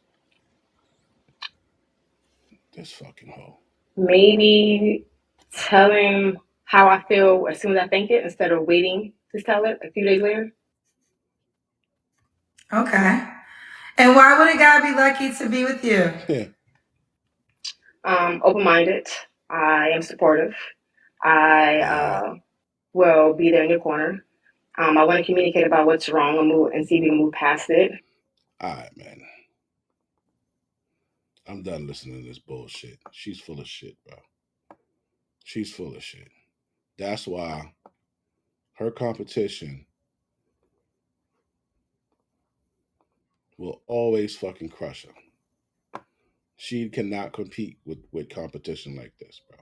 This fucking hoe. Maybe tell him how I feel as soon as I think it instead of waiting to tell it a few days later. Okay. And why would a guy be lucky to be with you? Yeah. Open-minded. I am supportive. I will be there in your corner. I want to communicate about what's wrong and see if we can move past it. All right, man. I'm done listening to this bullshit. She's full of shit, bro. She's full of shit. That's why her competition will always fucking crush her. She cannot compete with competition like this, bro.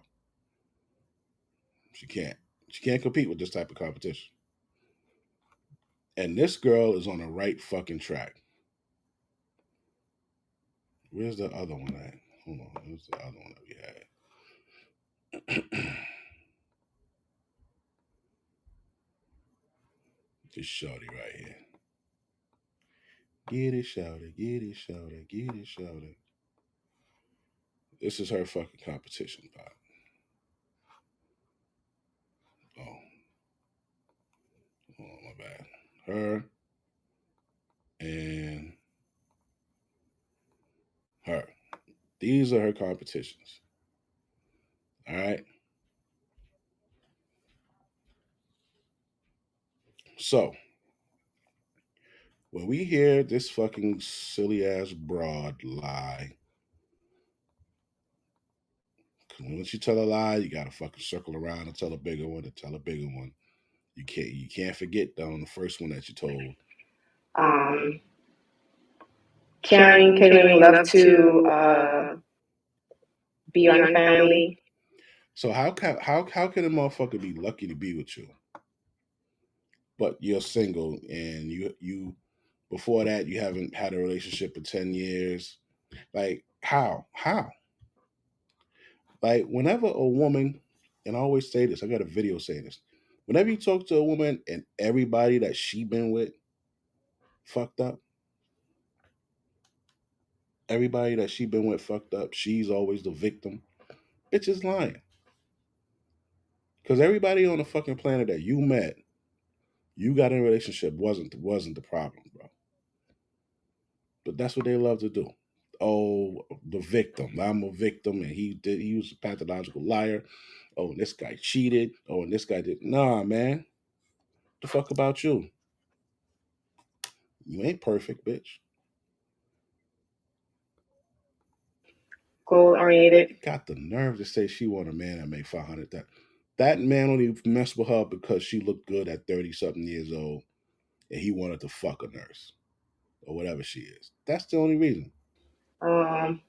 She can't. She can't compete with this type of competition. And this girl is on the right fucking track. Where's the other one at? Hold on. Where's the other one that we had? This shorty right here. Get it, shouty, get it, shouty, get it, shouty. This is her fucking competition, Bob. Oh, my bad. Her and her. These are her competitions. All right. So when we hear this fucking silly ass broad lie, once you tell a lie, you gotta fucking circle around and tell a bigger one and tell a bigger one. You can't forget though the first one that you told. Caring, catering, love to be on your family. So how can a motherfucker be lucky to be with you, but you're single and you before that you haven't had a relationship in 10 years? Like how? Like whenever a woman, and I always say this, I got a video saying this. Whenever you talk to a woman and everybody that she been with fucked up, everybody that she been with fucked up, she's always the victim. Bitch is lying. Because everybody on the fucking planet that you met, you got in a relationship wasn't the problem, bro. But that's what they love to do. Oh, the victim. I'm a victim, and he was a pathological liar. Oh, and this guy cheated. Oh, and this guy did. Nah, man. The fuck about you? You ain't perfect, bitch. Goal oriented. Got the nerve to say she want a man that made 500. That man only messed with her because she looked good at 30 something years old, and he wanted to fuck a nurse or whatever she is. That's the only reason. I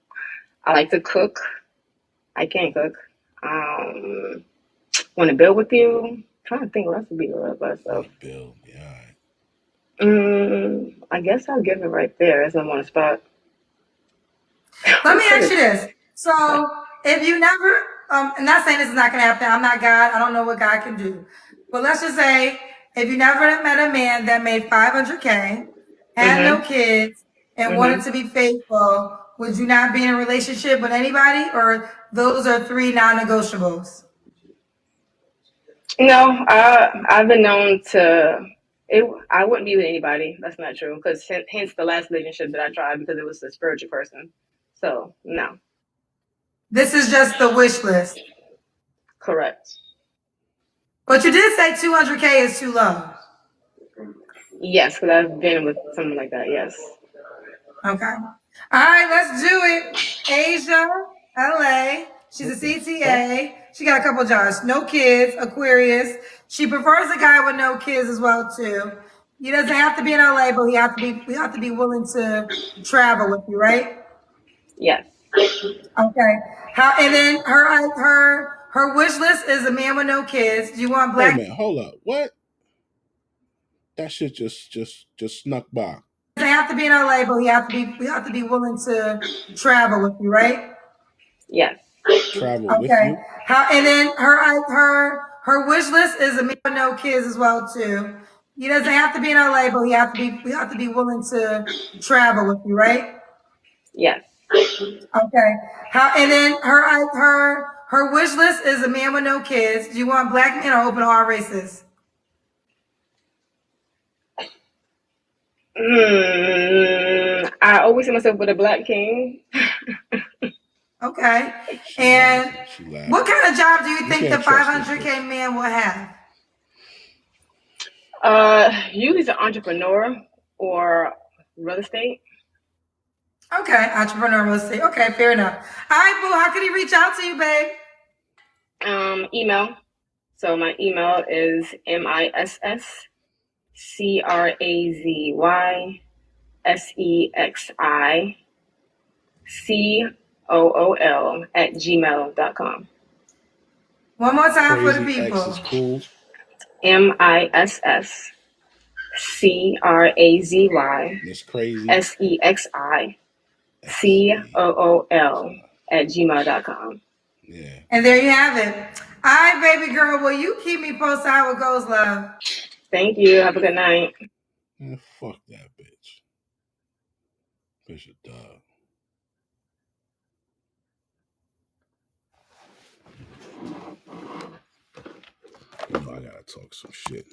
like to cook. I can't cook. Want to build with you? I'm trying to think what else would be the best stuff. Build, yeah. I guess I'll give it right there as I'm on the spot. Let me ask you this. So if you never, I'm not saying this is not going to happen. I'm not God. I don't know what God can do. But let's just say if you never met a man that made 500K, had no kids, and wanted to be faithful, would you not be in a relationship with anybody, or those are 3 non-negotiables? No, I've been known to. I wouldn't be with anybody. That's not true. Because hence the last relationship that I tried, because it was a spiritual person. So no. This is just the wish list. Correct. But you did say 200K is too low. Yes, because I've been with someone like that. Yes. Okay. All right, let's do it. Asia, LA. She's a CTA. She got a couple jobs. No kids, Aquarius. She prefers a guy with no kids as well too. He doesn't have to be in LA, but we have to be willing to travel with you, right? Yes. Okay. And then her wish list is a man with no kids. Do you want Wait a black? minute, hold up. What? That shit just snuck by. Doesn't have to be in LA, but we have to be willing to travel with you, right? Yes. Travel with Okay. you? And then her wish list is a man with no kids as well too. He doesn't have to be in LA, but we have to be willing to travel with you, right? Yes. Okay. And then her wish list is a man with no kids. Do you want black men or open to all races? I always see myself with a black king. Okay. And She laughing. what kind of job do you think the can't trust this 500K man will have? Usually it's an entrepreneur or real estate. Okay, entrepreneur real estate. Okay, fair enough. All right, boo. How can he reach out to you, babe? Email. So my email is MISSCrazyXICOOL@gmail.com. One more time for the Crazy people. X is cool. MISSCrazySEXICOOL Miss Crazy. @gmail.com. Yeah. And there you have it. All right, baby girl. Will you keep me posted how it goes, love? Thank you. Have a good night. Man, fuck that bitch. Bitch a dog. You know I gotta talk some shit.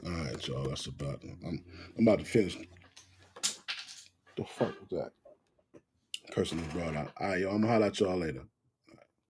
All right, y'all. That's about it. I'm about to finish. The fuck was that? Cursing the broad out. All right, y'all. I'm gonna holler at y'all later.